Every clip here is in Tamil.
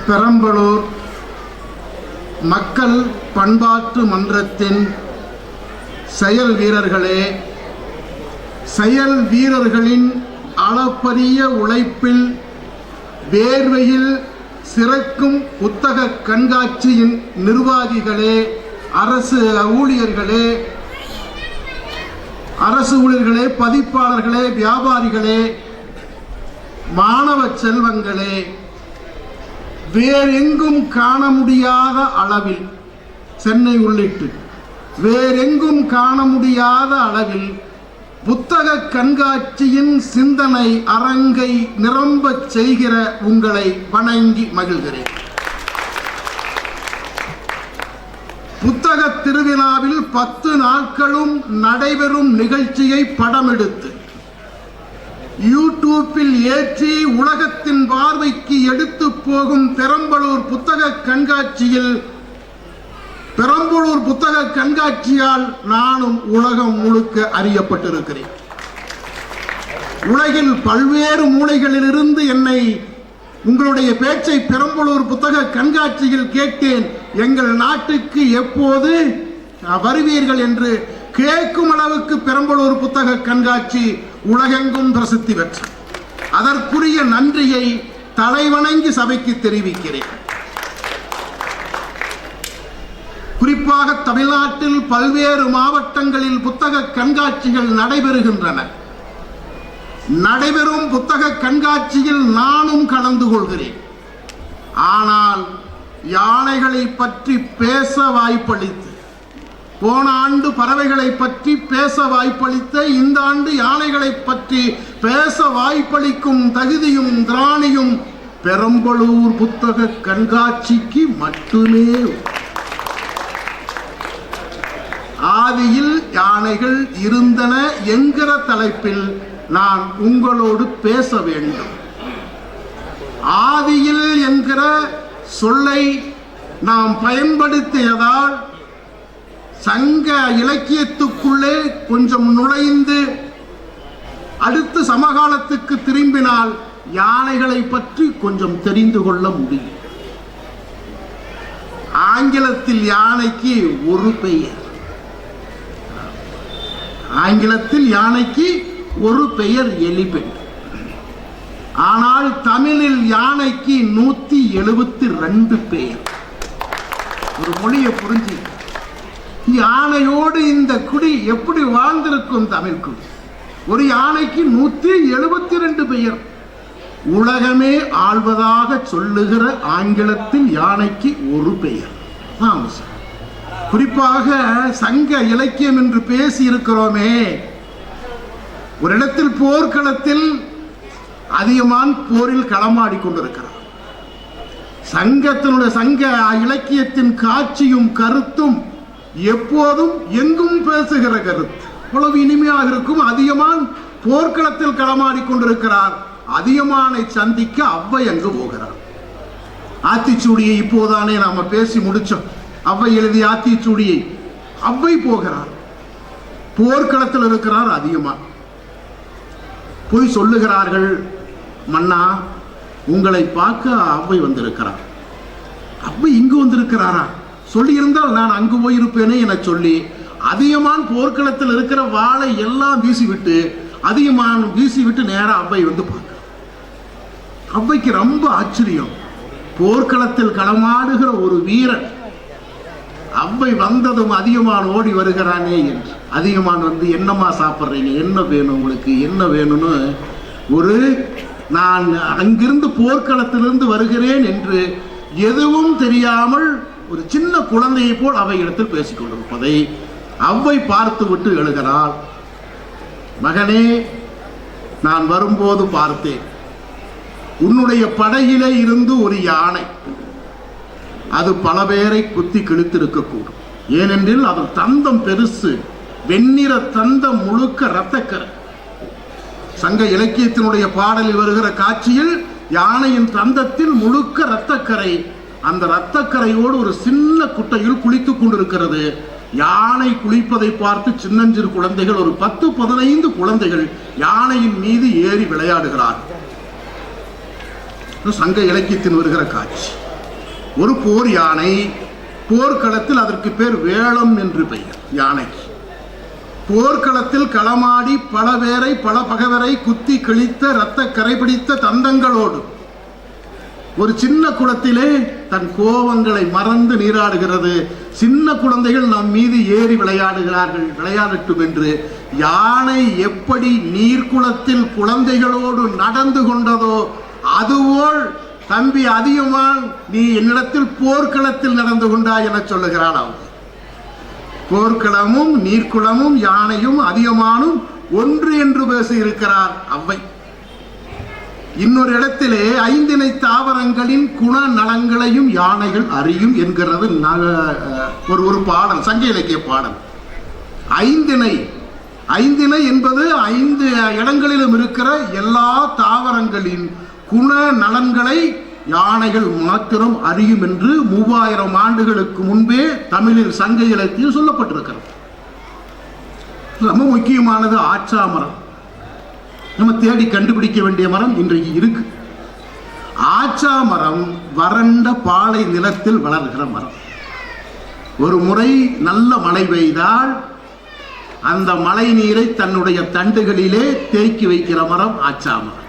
பெரம்பலூர் மக்கள் பண்பாட்டு மன்றத்தின் செயல் வீரர்களே, செயல் வீரர்களின் அளப்பரிய உழைப்பில் வேர்வையில் சிறக்கும் புத்தக கண்காட்சியின் நிர்வாகிகளே, அரசு ஊழியர்களே, பதிப்பாளர்களே, வியாபாரிகளே, மாணவ செல்வங்களே, வேறெங்கும் காண முடியாத அளவில், சென்னை உள்ளிட்டு வேறெங்கும் காண முடியாத அளவில் புத்தக கண்காட்சியின் சிந்தனை அரங்கை நிரம்பச் செய்கிற உங்களை வணங்கி மகிழ்கிறேன். புத்தக திருவிழாவில் 10 நாட்களும் நடைபெறும் நிகழ்ச்சியை படமெடுத்து யூடியூப்பில் ஏற்றி உலகத்தின் பார்வைக்கு எடுத்து போகும் பெரம்பலூர் புத்தக கண்காட்சியால் நானும் உலகம் முழுக்க அறியப்பட்டிருக்கிறேன். உலகில் பல்வேறு மூலைகளில் இருந்து என்னை உங்களுடைய பேச்சை பெரம்பலூர் புத்தக கண்காட்சியில் கேட்டேன், எங்கள் நாட்டுக்கு எப்போது வருவீர்கள் என்று கேட்கும் அளவுக்கு பெரம்பலூர் புத்தக கண்காட்சி உலகெங்கும் பிரசித்தி பெற்றது. அதற்குரிய நன்றியை தலைவணங்கி சபைக்கு தெரிவிக்கிறேன். குறிப்பாக தமிழ்நாட்டில் பல்வேறு மாவட்டங்களில் புத்தக கண்காட்சிகள் நடைபெறுகின்றன. நடைபெறும் புத்தக கண்காட்சியில் நானும் கலந்து கொள்கிறேன். ஆனால் யானைகளை பற்றி பேச வாய்ப்பளித்து, போன ஆண்டு பறவைகளை பற்றி பேச வாய்ப்பளித்த இந்த ஆண்டு யானைகளை பற்றி பேச வாய்ப்பளிக்கும் தகுதியும் திராணியும் பெரம்பலூர் புத்தக கண்காட்சிக்கு மட்டுமே. ஆதியில் யானைகள் இருந்தன என்கிற தலைப்பில் நான் உங்களோடு பேச வேண்டும். ஆதியில் என்கிற சொல்லை நாம் பயன்படுத்தியதால் சங்க இலக்கியத்துக்குள்ளே கொஞ்சம் நுழைந்து அடுத்து சமகாலத்துக்கு திரும்பினால் யானைகளை பற்றி கொஞ்சம் தெரிந்து கொள்ள முடியும். ஆங்கிலத்தில் யானைக்கு ஒரு பெயர், எலிபென்ட். ஆனால் தமிழில் யானைக்கு 172 பெயர். ஒரு மொழியை புரிஞ்சு யானையோடு இந்த குடி எப்படி வாழ்ந்திருக்கும் தமிழ் குடி. ஒரு யானைக்கு 172 பெயர். உலகமே ஆள்வதாக சொல்லுகிற ஆங்கிலத்தில் யானைக்கு ஒரு பெயர். குறிப்பாக சங்க இலக்கியம் என்று பேசி இருக்கிறோமே, ஒரு இடத்தில் போர்க்களத்தில் அதிகமான் போரில் களமாடி கொண்டிருக்கிறார். சங்க இலக்கியத்தின் காட்சியும் கருத்தும் எப்போதும் எங்கும் பேசுகிற கருத்து அவ்வளவு இனிமையாக இருக்கும். அதிகமான் போர்க்களத்தில் களமாடி கொண்டிருக்கிறார். அதிகமானை சந்திக்க அவ்வை அங்கு போகிறார். ஆத்திச்சூடியை இப்போதானே நாம பேசி முடிச்சோம். அவ்வை எழுதிய ஆத்திச்சூடியை அவ்வை போகிறார். போர்க்களத்தில் இருக்கிறார். அதிகமான் போய் சொல்லுகிறார்கள், மன்னா உங்களை பார்க்க அவ்வை வந்திருக்கிறார். அவ்வை இங்கு வந்திருக்கிறாரா? சொல்லி இருந்தால் நான் அங்கு போயிருப்பேனே என சொல்லி அதிகமான் போர்க்களத்தில் இருக்கிற வாளை எல்லாம் வீசிவிட்டு நேரம் அவ்வை வந்து பார்க்க. அவ்வைக்கு ரொம்ப ஆச்சரியம். போர்க்களத்தில் களமாடுகிற ஒரு வீரன் அவ்வை வந்ததும் அதிகமான் ஓடி வருகிறானே என்று. அதிகமான் வந்து, என்னம்மா சாப்பிட்றீங்க, என்ன வேணும் உங்களுக்கு, என்ன வேணும்னு நான் அங்கிருந்து போர்க்களத்திலிருந்து வருகிறேன் என்று எதுவும் தெரியாமல் ஒரு சின்ன குழந்தையை போல் அவை இடத்தில் பேசிக் கொண்டிருப்பதை அவ்வை பார்த்து விட்டு எழுகிறாள். மகனே, நான் வரும்போது பார்த்தேன், உன்னுடைய படகிலே இருந்து ஒரு யானை, அது பல பேரை குத்தி கிழித்திருக்கக்கூடும். ஏனென்றில் அதன் தந்தம் பெருசு, வெண்ணிற தந்தம் முழுக்க இரத்தக்கரை. சங்க இலக்கியத்தினுடைய பாடலில் வருகிற காட்சியில் யானையின் தந்தத்தில் முழுக்க இரத்தக்கரை. அந்த இரத்தக்கரையோடு ஒரு சின்ன குட்டையில் குளித்துக் கொண்டிருக்கிறது. யானை குளிப்பதை பார்த்து சின்னஞ்சிறு குழந்தைகள், ஒரு 10-15 குழந்தைகள் யானையின் மீது ஏறி விளையாடுகிறார். சங்க இலக்கியத்தின் வருகிற காட்சி. ஒரு போர் யானை, போர்க்களத்தில் அதற்கு பேர் வேளம் என்று பெயர் யானைக்கு. போர்க்களத்தில் களமாடி பல பேரை பல பகைவரை குத்தி கிழித்த இரத்த கரைபிடித்த தந்தங்களோடு ஒரு சின்ன குளத்திலே தன் கோபங்களை மறந்து நீராடுகிறது. சின்ன குழந்தைகள் நம் மீது ஏறி விளையாடுகிறார்கள், விளையாடட்டும் என்று. யானை எப்படி நீர்க்குளத்தில் குழந்தைகளோடு நடந்து கொண்டதோ அதுபோல் தம்பி அதிகமான் நீ என்னிடத்தில் போர்க்களத்தில் நடந்து கொண்டாய் என சொல்லுகிறான். அவன் போர்க்களமும் நீர்க்குளமும் யானையும் அதிகமானும் ஒன்று என்று பேசி இருக்கிறார் அவ்வை. இன்னொரு இடத்திலே ஐந்திணை தாவரங்களின் குண நலங்களையும் யானைகள் அறியும் என்கிறது ஒரு பாடல், சங்க இலக்கிய பாடல். ஐந்திணை என்பது 5 இடங்களிலும் இருக்கிற எல்லா தாவரங்களின் குண நலன்களை யானைகள் மாத்திரம் அறியும் என்று 3000 ஆண்டுகளுக்கு முன்பே தமிழில் சங்க இலக்கியம் சொல்லப்பட்டிருக்கிறது. ரொம்ப முக்கியமானது ஆச்சா மரம். நம்ம தேடி கண்டுபிடிக்க வேண்டிய மரம் இன்றைக்கு இருக்கு. ஆச்சா மரம் வறண்ட பாலை நிலத்தில் வளர்கிற மரம். ஒரு முறை நல்ல மழை பெய்தால் அந்த மழை நீரை தன்னுடைய தண்டுகளிலே தேக்கி வைக்கிற மரம் ஆச்சா மரம்.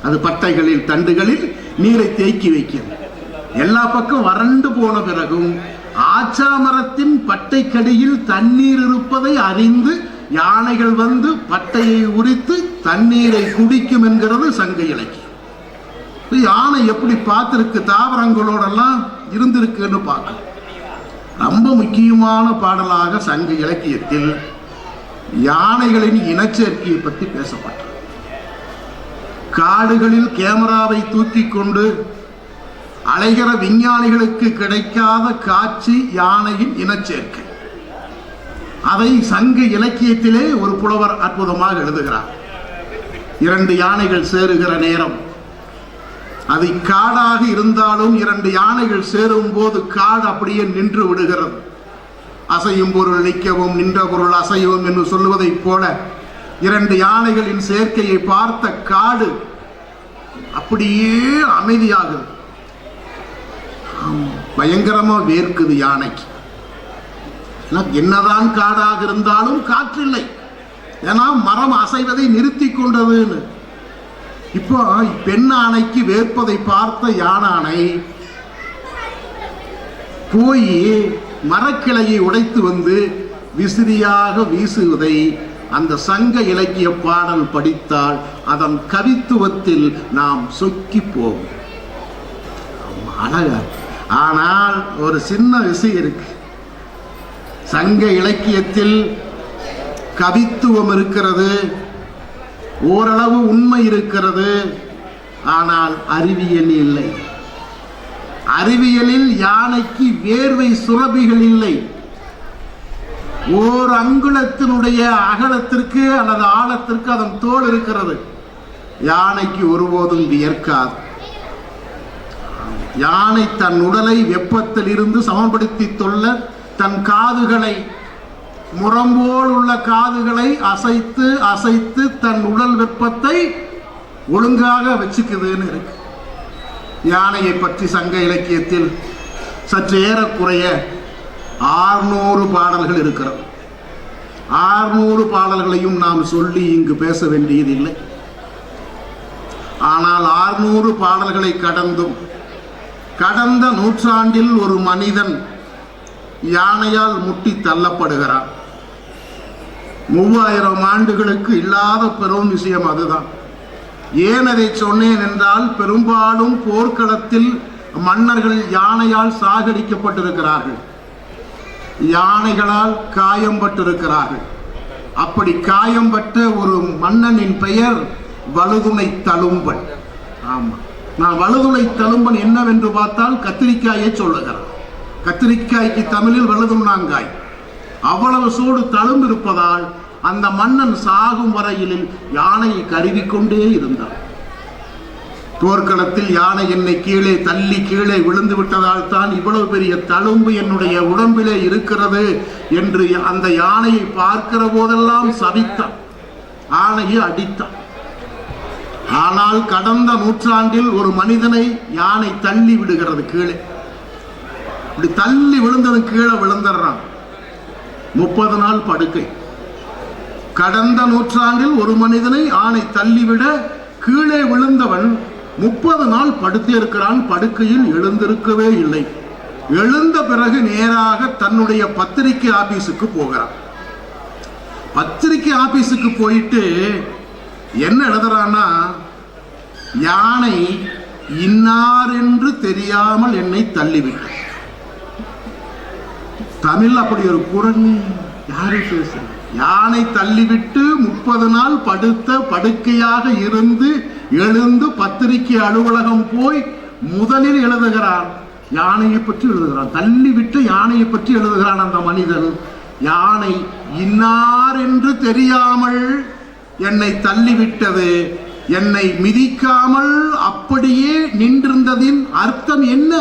அது பட்டைகளில் தண்டுகளில் நீரை தேக்கி வைக்கிறது. எல்லா பக்கம் வறண்டு போன பிறகும் ஆச்சா மரத்தின் பட்டைக்கடியில் தண்ணீர் இருப்பதை அறிந்து யானைகள் வந்து பட்டையை உரித்து தண்ணீரை குடிக்கும் என்கிறது சங்க இலக்கியம். யானை எப்படி பார்த்திருக்கு, தாவரங்களோடெல்லாம் இருந்திருக்குன்னு பார்க்கலாம். ரொம்ப முக்கியமான பாடலாக சங்க இலக்கியத்தில் யானைகளின் இனச்சேர்க்கையை பற்றி பேசப்பட்டது. காடுகளில் கேமராவை தூக்கி கொண்டு அலைகிற விஞ்ஞானிகளுக்கு கிடைக்காத காட்சி யானையின் இனச்சேர்க்கை. அதை சங்க இலக்கியத்திலே ஒரு புலவர் அற்புதமாக எழுதுகிறார். 2 யானைகள் சேருகிற நேரம், அது காடாக இருந்தாலும் 2 யானைகள் சேரும் போது காடு அப்படியே நின்று விடுகிறது. அசையும் பொருள் நிற்கவும் நின்ற பொருள் அசையவும் என்று சொல்லுவதைப் போல 2 யானைகளின் சேர்க்கையை பார்த்த காடு அப்படியே அமைதியாகுது. பயங்கரமா வேர்க்குது யானைக்கு. என்னதான் காடாக இருந்தாலும் காற்றில்லை, ஏன்னா மரம் அசைவதை நிறுத்தி கொண்டதுன்னு. இப்போ பெண் ஆணைக்கு வேர்ப்பதை பார்த்த யானை போய் மரக்கிளையை உடைத்து வந்து விசிறியாக வீசுவதை அந்த சங்க இலக்கிய பாடல் படித்தால் அதன் கவித்துவத்தில் நாம் சொக்கி போவோம். அழகா. ஆனால் ஒரு சின்ன விஷயம் இருக்கு. சங்க இலக்கியத்தில் கவித்துவம் இருக்கிறது, ஓரளவு உண்மை இருக்கிறது, ஆனால் அறிவியல் இல்லை. அறிவியலில் யானைக்கு வேர்வை சுரபிகள் இல்லை. ஓர் அங்குலத்தினுடைய அகலத்திற்கு அல்லது ஆழத்திற்கு அதன் தோல் இருக்கிறது. யானைக்கு ஒருபோதும் வியர்க்காது. யானை தன் உடலை வெப்பத்தில் இருந்து சமப்படுத்தி தொல்ல தன் காதுகளை, முரம்போல் உள்ள காதுகளை அசைத்து அசைத்து தன் உடல் வெப்பத்தை ஒழுங்காக வச்சுக்குதுன்னு இருக்கு. யானையை பற்றி சங்க இலக்கியத்தில் சற்று ஏறக்குறைய 600 பாடல்கள் இருக்கிறது. 600 பாடல்களையும் நாம் சொல்லி இங்கு பேச வேண்டியதில்லை. ஆனால் 600 பாடல்களை கடந்தும் கடந்த நூற்றாண்டில் ஒரு மனிதன் யானையால் முட்டி தள்ளப்படுகிறான். 3000 ஆண்டுகளுக்கு இல்லாத பெரும் விஷயம் அதுதான். ஏன் அதை சொன்னேன் என்றால், பெரும்பாலும் போர்க்களத்தில் மன்னர்கள் யானையால் சாகடிக்கப்பட்டிருக்கிறார்கள், யானைகளால் காயம்பட்டிருக்கிறார்கள். அப்படி காயம்பட்ட ஒரு மன்னனின் பெயர் வழுதுணை தழும்பன். ஆமா, நான் வழுதுணை தழும்பன் என்னவென்று பார்த்தால் கத்திரிக்காயை சொல்லுகிறேன். கத்திரிக்காய்க்கு தமிழில் வழுதுண்ணாங்காய். அவ்வளவு சூடு தழும்பு இருப்பதால் அந்த மன்னன் சாகும் வரையில் யானையை கருவிக்கொண்டே இருந்தார். போர்க்களத்தில் யானை என்னை கீழே தள்ளி கீழே விழுந்து விட்டதால் தான் இவ்வளவு பெரிய தழும்பு என்னுடைய உடம்பிலே இருக்கிறது என்று அந்த யானையை பார்க்கிற போதெல்லாம் சபித்தான், யானையை அடித்தான். ஆனால் கடந்த நூற்றாண்டில் ஒரு மனிதனை யானை தள்ளி விடுகிறது கீழே. இப்படி தள்ளி விழுந்தவன் கீழே விழுந்துடுறான். 30 நாள் படுக்கை. கடந்த நூற்றாண்டில் ஒரு மனிதனை ஆணை தள்ளிவிட கீழே விழுந்தவன் 30 நாள் படுத்தே இருக்கிறான். படுக்கையில் எழுந்திருக்கவே இல்லை. எழுந்த பிறகு நேராக தன்னுடைய பத்திரிகை ஆபீஸுக்கு போகிறான். பத்திரிகை ஆபீஸுக்கு போயிட்டு என்ன எழுதுறான்னா, யானை இன்னார் என்று தெரியாமல் என்னை தள்ளிவிட்டு. தமிழ் அப்படி ஒரு குரல் யாரு பேசுற? யானை தள்ளிவிட்டு 30 நாள் படுத்த படுக்கையாக இருந்து எழுந்து பத்திரிகை அலுவலகம் போய் முதலில் எழுதுகிறான். யானையை பற்றி எழுதுகிறான். தள்ளிவிட்டு யானையை பற்றி எழுதுகிறான் அந்த மனிதன். யானை இன்னார் என்று தெரியாமல் என்னை தள்ளிவிட்டது, என்னை மிதிக்காமல் அப்படியே நின்றிருந்ததின் அர்த்தம் என்ன?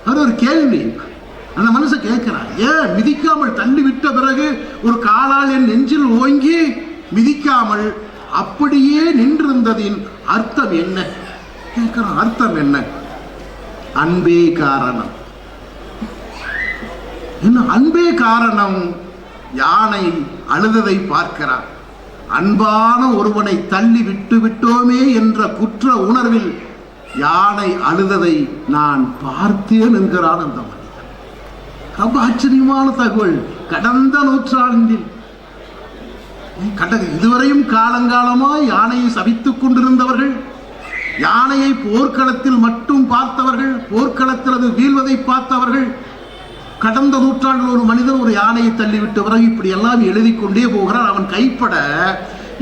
அது ஒரு கேள்வி. அந்த மனுஷன் கேட்கிறான், ஏன் மிதிக்காமல் தள்ளிவிட்ட பிறகு ஒரு காலால் என் நெஞ்சில் ஓங்கி மிதிக்காமல் அப்படியே நின்றிருந்ததின் அர்த்தம் என்ன கேட்கிறான். அர்த்தம் என்ன? அன்பே காரணம். என்ன அன்பே காரணம்? யானை அழுததை பார்க்கிறான். அன்பான ஒருவனை தள்ளி விட்டு விட்டோமே என்ற குற்ற உணர்வில் யானை அழுததை நான் பார்த்தேன் என்கிறான் அந்த மனிதன். ரொம்ப ஆச்சரியமான தகவல். கடந்த நூற்றாண்டில் இதுவரையும் காலங்காலமாய் யானையை சபித்துக் கொண்டிருந்தவர்கள், யானையை போர்க்களத்தில் மட்டும் பார்த்தவர்கள், போர்க்களத்தில் அது வீழ்வதை பார்த்தவர்கள், கடந்த நூற்றாண்டில் ஒரு மனிதன் ஒரு யானையை தள்ளிவிட்ட பிறகு இப்படி எல்லாம் எழுதி கொண்டே போகிறான். அவன் கைப்பட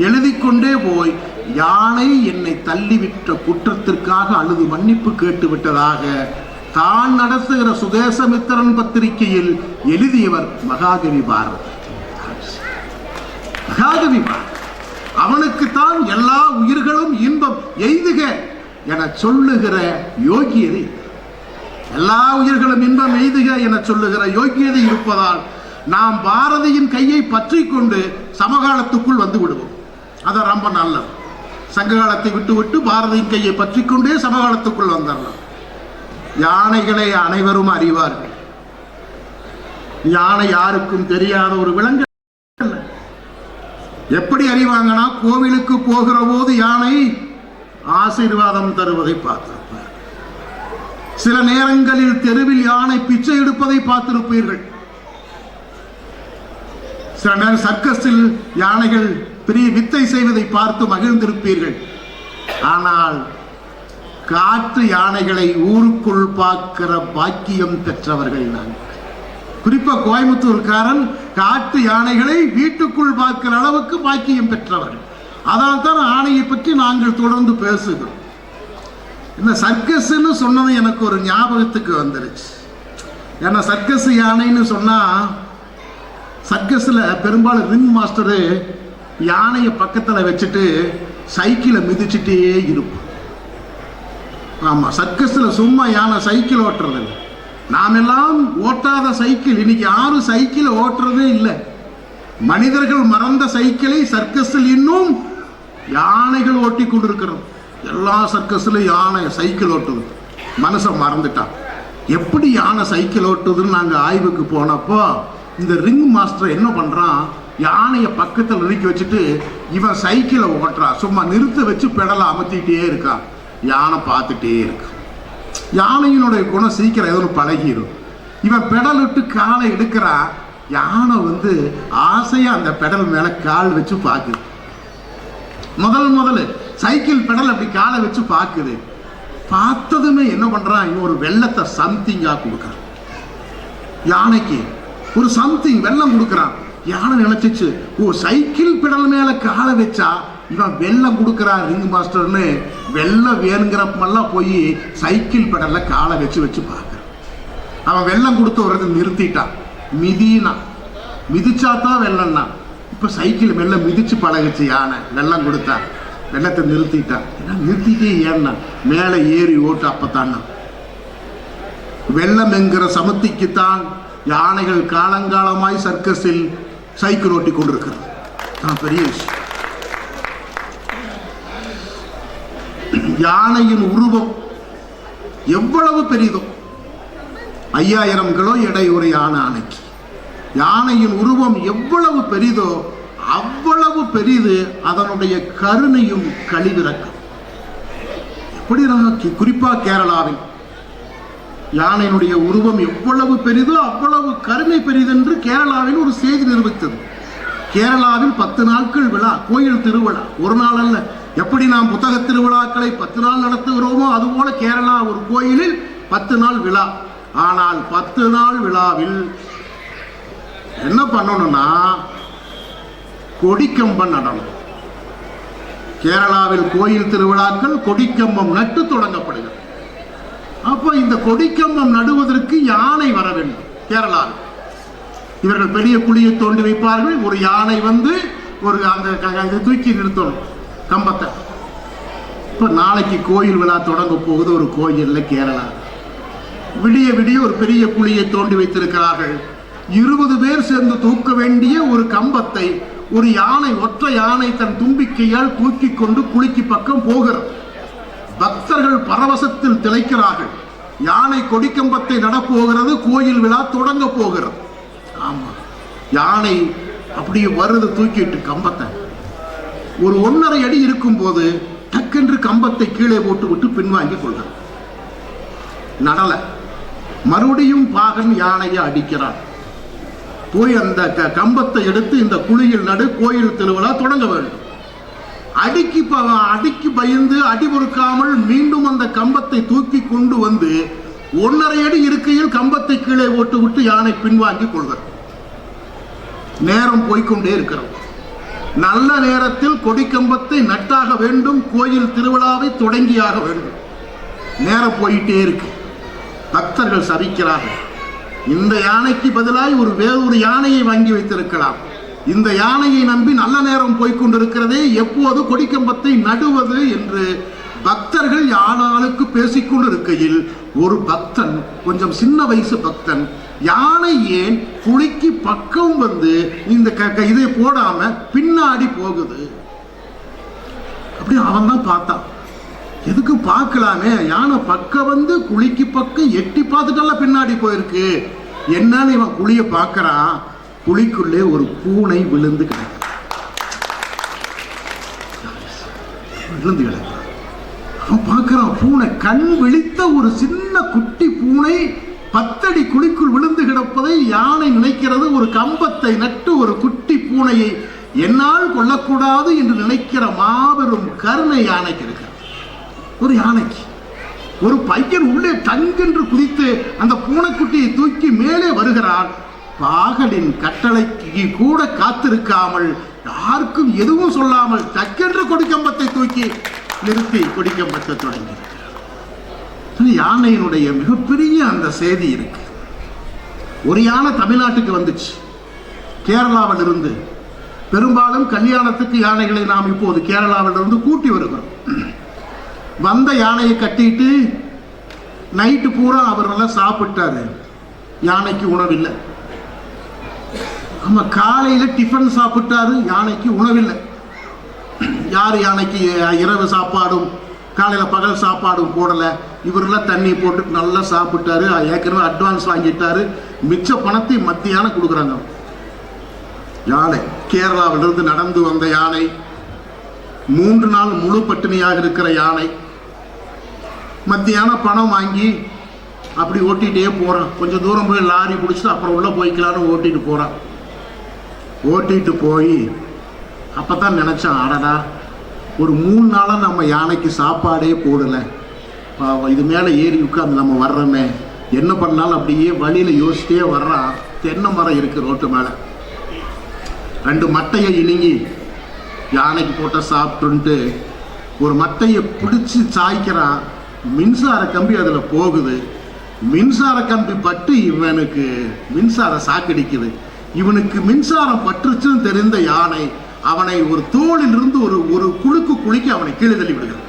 எழுதி கொண்டே போய் யானை என்னை தள்ளிவிட்ட குற்றத்திற்காக அழுது மன்னிப்பு கேட்டு விட்டதாக தான் நடத்துகிற சுதேசமித்திரன் பத்திரிகையில் எழுதியவர் மகாகவி பாரதி. மகாகவி பாரதி அவனுக்கு தான் எல்லா உயிர்களும் இன்பம் எய்துக என சொல்லுகிற யோகியதை, எல்லா உயிர்களும் இன்பம் எய்துக என சொல்லுகிற யோகியதை இருப்பதால் நாம் பாரதியின் கையை பற்றி கொண்டு சமகாலத்துக்குள் வந்து விடுவோம். அது ரொம்ப நல்லது. சங்ககாலத்தை விட்டு விட்டு பாரதியின் கையை பற்றி கொண்டே சமகாலத்துக்குள் வந்துடலாம். யானைகளை அனைவரும் அறிவார்கள். யானை யாருக்கும் தெரியாத ஒரு விலங்கு. எப்படி அறிவாங்கன்னா, கோவிலுக்கு போகிற போது யானை ஆசீர்வாதம் தருவதை பார்த்திருப்பார். சில நேரங்களில் தெருவில் யானை பிச்சை எடுப்பதை பார்த்திருப்பீர்கள். சில நேரம் சர்க்கஸில் யானைகள் பெரிய வித்தை செய்வதை பார்த்து மகிழ்ந்திருப்பீர்கள். ஆனால் காட்டு யானைகளை ஊருக்குள் பார்க்கிற பாக்கியம் பெற்றவர்கள் நாங்கள். குறிப்பா கோயம்புத்தூர்காரன் காட்டு யானைகளை வீட்டுக்குள் பார்க்கிற அளவுக்கு பாக்கியம் பெற்றவர்கள். அதனால் தான் ஆணையை பற்றி நாங்கள் தொடர்ந்து பேசுகிறோம். இந்த சர்க்கஸ்ன்னு சொன்னது எனக்கு ஒரு ஞாபகத்துக்கு வந்துருச்சு. ஏன்னா சர்க்கஸ் யானைன்னு சொன்னா, சர்க்கஸ்ல பெரும்பாலும் ரிங் மாஸ்டரு யானையை பக்கத்துல வச்சுட்டு சைக்கிளை மிதிச்சுட்டே இருக்கும். ஆமா, சர்க்கஸ்ல சும்மா யானை சைக்கிள் ஓட்டுறது இல்லை. நாம் எல்லாம் ஓட்டாத சைக்கிள், இன்னைக்கு யாரும் சைக்கிள் ஓட்டுறதே இல்லை. மனிதர்கள் மறந்த சைக்கிளை சர்க்கஸில் இன்னும் யானைகள் ஓட்டி கொண்டிருக்கிறது. எல்லா சர்க்கஸ்ல யானை சைக்கிள் ஓட்டுது, மனுஷன் மறந்துட்டான். எப்படி யானை சைக்கிள் ஓட்டுதுன்னு நாங்கள் ஆய்வுக்கு போனப்போ இந்த ரிங் மாஸ்டர் என்ன பண்றான், யானையை பக்கத்தில் நிறுத்தி வச்சுட்டு இவன் சைக்கிளை ஓட்டுறான். சும்மா நிறுத்த வச்சு பெடலை அமர்த்திட்டே இருக்கான். யானை பார்த்துட்டே இருக்கு. யானையினுடைய குணம் சீக்கிரம் ஏதோ பழகிடும். இவன் பெடல் விட்டு காலை எடுக்கிறான். யானை ஆசையா அந்த பெடல் மேல கால் வச்சு பார்க்குது. முதல்ல சைக்கிள் பெடல் அப்படி காலை வச்சு பார்க்குது. பார்த்ததுமே என்ன பண்றான், இவன் ஒரு வெள்ளத்தை சம்திங்கா கொடுக்குறான். யானைக்கு ஒரு சம்திங் வெள்ளம் கொடுக்குறான். யானை நினைச்சிச்சு, ஓ சைக்கிள் பெடல் மேல காலை வச்சா இவன் வெள்ளம் கொடுக்குறான் ரிங் மாஸ்டர்னு வெள்ளம் வேணுங்கிறப்பெல்லாம் போய் சைக்கிள் பெடல்ல காலை வச்சு பார்க்குறான். அவன் வெள்ளம் கொடுத்து வர்றது நிறுத்திட்டான். மிதிச்சாதான் வெள்ளம்னா. இப்ப சைக்கிள் மெல்ல மிதிச்சு பழகுச்சு யானை. வெள்ளம் கொடுத்தா வெள்ளத்தை நிறுத்திட்டான். நிறுத்திட்டே ஏன்னா மேலே ஏறி ஓட்டு. அப்பத்தான்னா வெள்ளம் என்கிற சமத்திக்குத்தான் யானைகள் காலங்காலமாய் சர்க்கஸில் சைக்கிள் ஓட்டி கொண்டிருக்கிறது. பெரிய விஷயம். யானையின் உருவம் எவ்வளவு பெரிதோ 5000 கிலோ எடை ஒரு யானை ஆணைக்கு. யானையின் உருவம் எவ்வளவு பெரிதோ அவ்வளவு பெரிது அதனுடைய கருணையும் கழிவிறக்கம். எப்படி குறிப்பா கேரளாவில் யானையினுடைய உருவம் எவ்வளவு பெரிதோ அவ்வளவு கருணை பெரிதென்று கேரளாவில் ஒரு செய்தி நிரூபித்தது. கேரளாவில் 10 நாட்கள் விழா, கோயில் திருவிழா, ஒரு நாள் அல்ல. எப்படி நாம் புத்தக திருவிழாக்களை 10 நாள் நடத்துகிறோமோ அதுபோல கேரளா ஒரு கோயிலில் 10 நாள் விழா. ஆனால் 10 நாள் விழாவில் என்ன பண்ணணும்னா கொடிக்கம்பம் நடனம். கேரளாவில் கோயில் திருவிழாக்கள் கொடிக்கம்பம் நட்டு தொடங்கப்படுகிறது. அப்போ இந்த கொடிக்கம்பம் நடுவதற்கு யானை வர வேண்டும். கேரளாவில் இவர்கள் பெரிய குழியை தோண்டி வைப்பார்கள். ஒரு யானை வந்து ஒரு அந்த தூக்கி நிறுத்தணும் கம்பத்தை. இப்போ நாளைக்கு கோயில் விழா தொடங்க போகுது ஒரு கோயிலில் கேரளா. விடிய விடிய ஒரு பெரிய குழியை தோண்டி வைத்திருக்கிறார்கள். 20 பேர் சேர்ந்து தூக்க வேண்டிய ஒரு கம்பத்தை ஒரு யானை, ஒற்றை யானை தன் தும்பிக்கையால் தூக்கி கொண்டு குழிக்கு பக்கம் போகிறது. பக்தர்கள் பரவசத்தில் திளைக்கிறார்கள். யானை கொடிக்கம்பத்தை நடப்போகிறது, கோயில் விழா தொடங்க போகிறது. ஆமா, யானை அப்படியே வருது தூக்கிட்டு கம்பத்தை. ஒரு 1.5 அடி இருக்கும் போது டக்கென்று கம்பத்தை கீழே போட்டு விட்டு பின்வாங்கி கொள்கிறார். நடல மறுபடியும் பாகன் யானையை அடிக்கிறார். போய் அந்த கம்பத்தை எடுத்து இந்த குழியில் நடு, கோயில் திருவிழா தொடங்க வேண்டும். அடிக்கு பயந்து அடி பொறுக்காமல் மீண்டும் அந்த கம்பத்தை தூக்கி கொண்டு வந்து 1.5 அடி இருக்கையில் கம்பத்தை கீழே ஓட்டு விட்டு யானை பின்வாங்கி கொள்கிறது. நேரம் போய்கொண்டே இருக்கிறது. நல்ல நேரத்தில் கொடிக்கம்பத்தை நட்டாக வேண்டும், கோயில் திருவிழாவை தொடங்கியாக வேண்டும். நேரம் போயிட்டே இருக்கு. பக்தர்கள் சபிக்கிறார்கள். இந்த யானைக்கு பதிலாக வேறொரு யானையை வாங்கி வைத்திருக்கலாம். இந்த யானையை நம்பி நல்ல நேரம் போய்கொண்டிருக்கிறதே, எப்போது கொடிக்கம்பத்தை நடுவது என்று பக்தர்கள் யானாளுக்கு பேசிக்கொண்டிருக்கையில் ஒரு பக்தன், கொஞ்சம் சின்ன வயசு பக்தன், யானை ஏன் குழிக்கு பக்கம் வந்து இந்த இதை போடாம பின்னாடி போகுது அப்படி அவன் தான் பார்த்தான். எதுக்கு பார்க்கலாமே, யானை பக்கம் வந்து குழிக்கு பக்கம் எட்டி பார்த்துட்டால பின்னாடி போயிருக்கு. என்னன்னு இவன் குழிய பார்க்கறான். குழிக்குள்ளே ஒரு பூனை விழுந்து கிடக்கு. அவன் பார்க்கிறான், பூனை கண் விழித்த ஒரு சின்ன குட்டி பூனை 10 அடி குழிக்குள் விழுந்து கிடப்பதை யானை நினைக்கிறது. ஒரு கம்பத்தை நட்டு ஒரு குட்டி பூனையை என்னால் கொல்லக்கூடாது என்று நினைக்கிற மாபெரும் கருணை யானைக்கு இருக்கிறது. ஒரு யானைக்கு ஒரு பையன் உள்ளே தங்கென்று குதித்து அந்த பூனைக்குட்டியை தூக்கி மேலே வருகிறான். பாகலின் கட்டளைக்கு கூட காத்திருக்காமல், யாருக்கும் எதுவும் சொல்லாமல் டக்கென்று கொடிக்கம்பத்தை தூக்கி நிறுத்தி கொடிக்கம்பத்தை தொடங்கி. யானையினுடைய மிகப்பெரிய அந்த செய்தி இருக்கு. ஒரு யானை தமிழ்நாட்டுக்கு வந்துச்சு கேரளாவில் இருந்து. பெரும்பாலும் கல்யாணத்துக்கு யானைகளை நாம் இப்போது கேரளாவில் இருந்து கூட்டி வருகிறோம். வந்த யானையை கட்டிட்டு நைட்டு பூரா அவர் நல்லா சாப்பிட்டாரு. யானைக்கு உணவில்லை. ஆமா, காலையில டிஃபன் சாப்பிட்டாரு, யானைக்கு உணவில்லை. யார் யானைக்கு இரவு சாப்பாடும் காலையில பகல் சாப்பாடும் போடல. இவரெல்லாம் தண்ணி போட்டு நல்லா சாப்பிட்டாரு. ஏற்கனவே அட்வான்ஸ் வாங்கிட்டாரு. மிச்ச பணத்தை மத்தியானம் கொடுக்குறாங்க. யானை கேரளாவிலிருந்து நடந்து வந்த யானை, 3 நாள் முழு பட்டினியாக இருக்கிற யானை, மத்தியானம் பணம் வாங்கி அப்படி ஓட்டிகிட்டே போகிறான். கொஞ்சம் தூரம் போய் லாரி பிடிச்சிட்டு அப்புறம் உள்ளே போய்க்கலான்னு ஓட்டிகிட்டு போகிறான். ஓட்டிகிட்டு போய் அப்போ தான் நினச்சான், அடடா ஒரு 3 நாளாக நம்ம யானைக்கு சாப்பாடே போடலை, இது மேலே ஏறி உட்காந்து நம்ம வர்றோமே, என்ன பண்ணாலும் அப்படியே வழியில் யோசிச்சிட்டே வர்றான். தென்னை மரம் இருக்குது ரோட்டு மேலே. 2 மட்டையை இணுங்கி யானைக்கு போட்ட சாப்பிட்டுன்ட்டு ஒரு மட்டையை பிடிச்சி சாய்க்கிறான். மின்சார கம்பி அதில் போகுது. மின்சார கம்பி பட்டு இவனுக்கு மின்சார சாக்கடிக்குது. இவனுக்கு மின்சாரம் பற்றுச்சுன்னு தெரிந்த யானை அவனை ஒரு தோளில் இருந்து ஒரு குளிக்க அவனை கீழே தள்ளி விடுகிறது.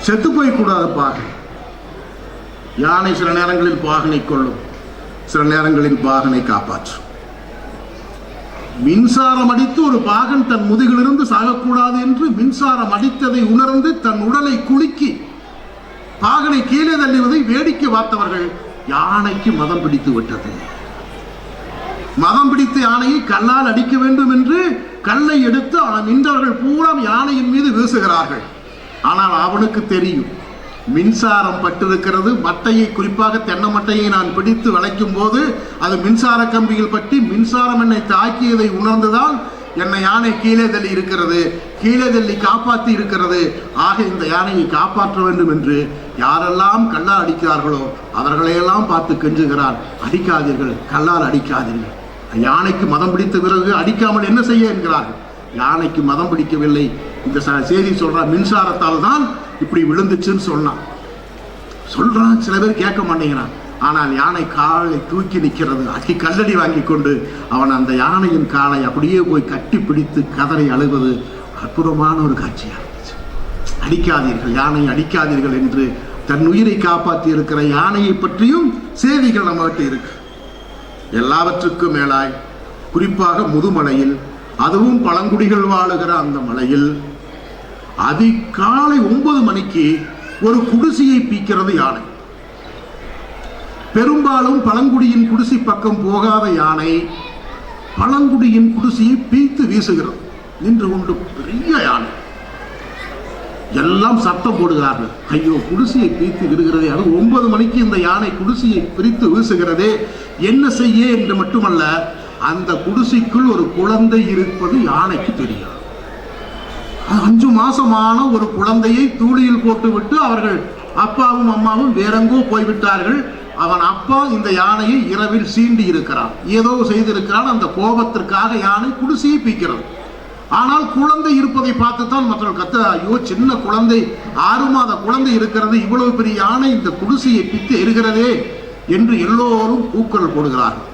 செத்து போய்க்கூடாது பாகன். யானை சில நேரங்களில் பாகனை கொள்ளும், சில நேரங்களில் பாகனை காப்பாற்றும். மின்சாரம் அடித்து ஒரு பாகன் தன் முதுகிலிருந்து சாகக்கூடாது என்று மின்சாரம் அடித்ததை உணர்ந்து தன் உடலை குலுக்கி பாகனை கீழே தள்ளுவதை வேடிக்கை பார்த்தவர்கள் யானைக்கு மதம் பிடித்து விட்டது. மதம் பிடித்த யானையை கல்லால் அடிக்க வேண்டும் என்று கல்லை எடுத்து நின்றவர்கள் பூரா யானையின் மீது வீசுகிறார்கள். ஆனால் அவனுக்கு தெரியும் மின்சாரம் பட்டிருக்கிறது. மட்டையை, குறிப்பாக தென்னை மட்டையை நான் பிடித்து வளைக்கும் போது அது மின்சார கம்பியில் பற்றி மின்சாரம் என்னை தாக்கியதை உணர்ந்துதான் என்னை யானை கீழே தள்ளி இருக்கிறது, கீழே தள்ளி காப்பாற்றி இருக்கிறது. ஆக இந்த யானையை காப்பாற்ற வேண்டும் என்று யாரெல்லாம் கல்லால் அடிக்கிறார்களோ அவர்களையெல்லாம் பார்த்து கெஞ்சுகிறார், அடிக்காதீர்கள், கல்லால் அடிக்காதீர்கள். யானைக்கு மதம் பிடித்த பிறகு அடிக்காமல் என்ன செய்ய என்கிறார்கள். யானைக்கு மதம் பிடிக்கவில்லை. இந்த செய்தி சொல்றான், மின்சாரத்தால் தான் இப்படி விழுந்துச்சுன்னு சொல்றான். சில பேர் கேட்க மாட்டேங்கிறான். ஆனால் யானை காலை தூக்கி நிற்கிறது. அடி கல்லடி வாங்கி கொண்டு அவன் அந்த யானையின் காலை அப்படியே போய் கட்டி பிடித்து கதறி அழுவது அற்புதமான ஒரு காட்சியாக இருந்துச்சு. அடிக்காதீர்கள், யானை அடிக்காதீர்கள் என்று தன் உயிரை காப்பாற்றி இருக்கிற யானையை பற்றியும் செய்திகள் நம்மகிட்ட இருக்கு. எல்லாவற்றுக்கும் மேலாய் குறிப்பாக முதுமலையில், அதுவும் பழங்குடிகள் வாழுகிற அந்த மலையில் அதிகாலை 9 மணிக்கு ஒரு குடிசையை பீக்கிறது யானை. பெரும்பாலும் பழங்குடியின் குடிசை பக்கம் போகாத யானை பழங்குடியின் குடிசையை பீத்து வீசுகிறது. நின்று கொண்டு பெரிய யானை எல்லாம் சத்தம் போடுகிறார்கள். ஐயோ, குடிசையை பீத்து விடுகிறதே, அது 9 மணிக்கு இந்த யானை குடிசையை பிரித்து வீசுகிறதே, என்ன செய்ய என்று மட்டுமல்ல, அந்த குடிசைக்குள் ஒரு குழந்தை இருப்பது யானைக்கு தெரியும். 5 மாசமான ஒரு குழந்தையை தூளியில் போட்டுவிட்டு அவர்கள் அப்பாவும் அம்மாவும் வேறெங்கோ போய்விட்டார்கள். அவன் அப்பா இந்த யானையை இரவில் சீண்டி இருக்கிறான், ஏதோ செய்திருக்கிறான். அந்த கோபத்திற்காக யானை குடிசையை பீக்கிறது. ஆனால் குழந்தை இருப்பதை பார்த்துத்தான் மற்றவர்கள் கத்த, ஐயோ சின்ன குழந்தை, 6 மாத குழந்தை இருக்கிறது, இவ்வளவு பெரிய யானை இந்த குடிசையை பித்து எரிகிறதே என்று எல்லோரும் கூக்குரல் போடுகிறார்கள்.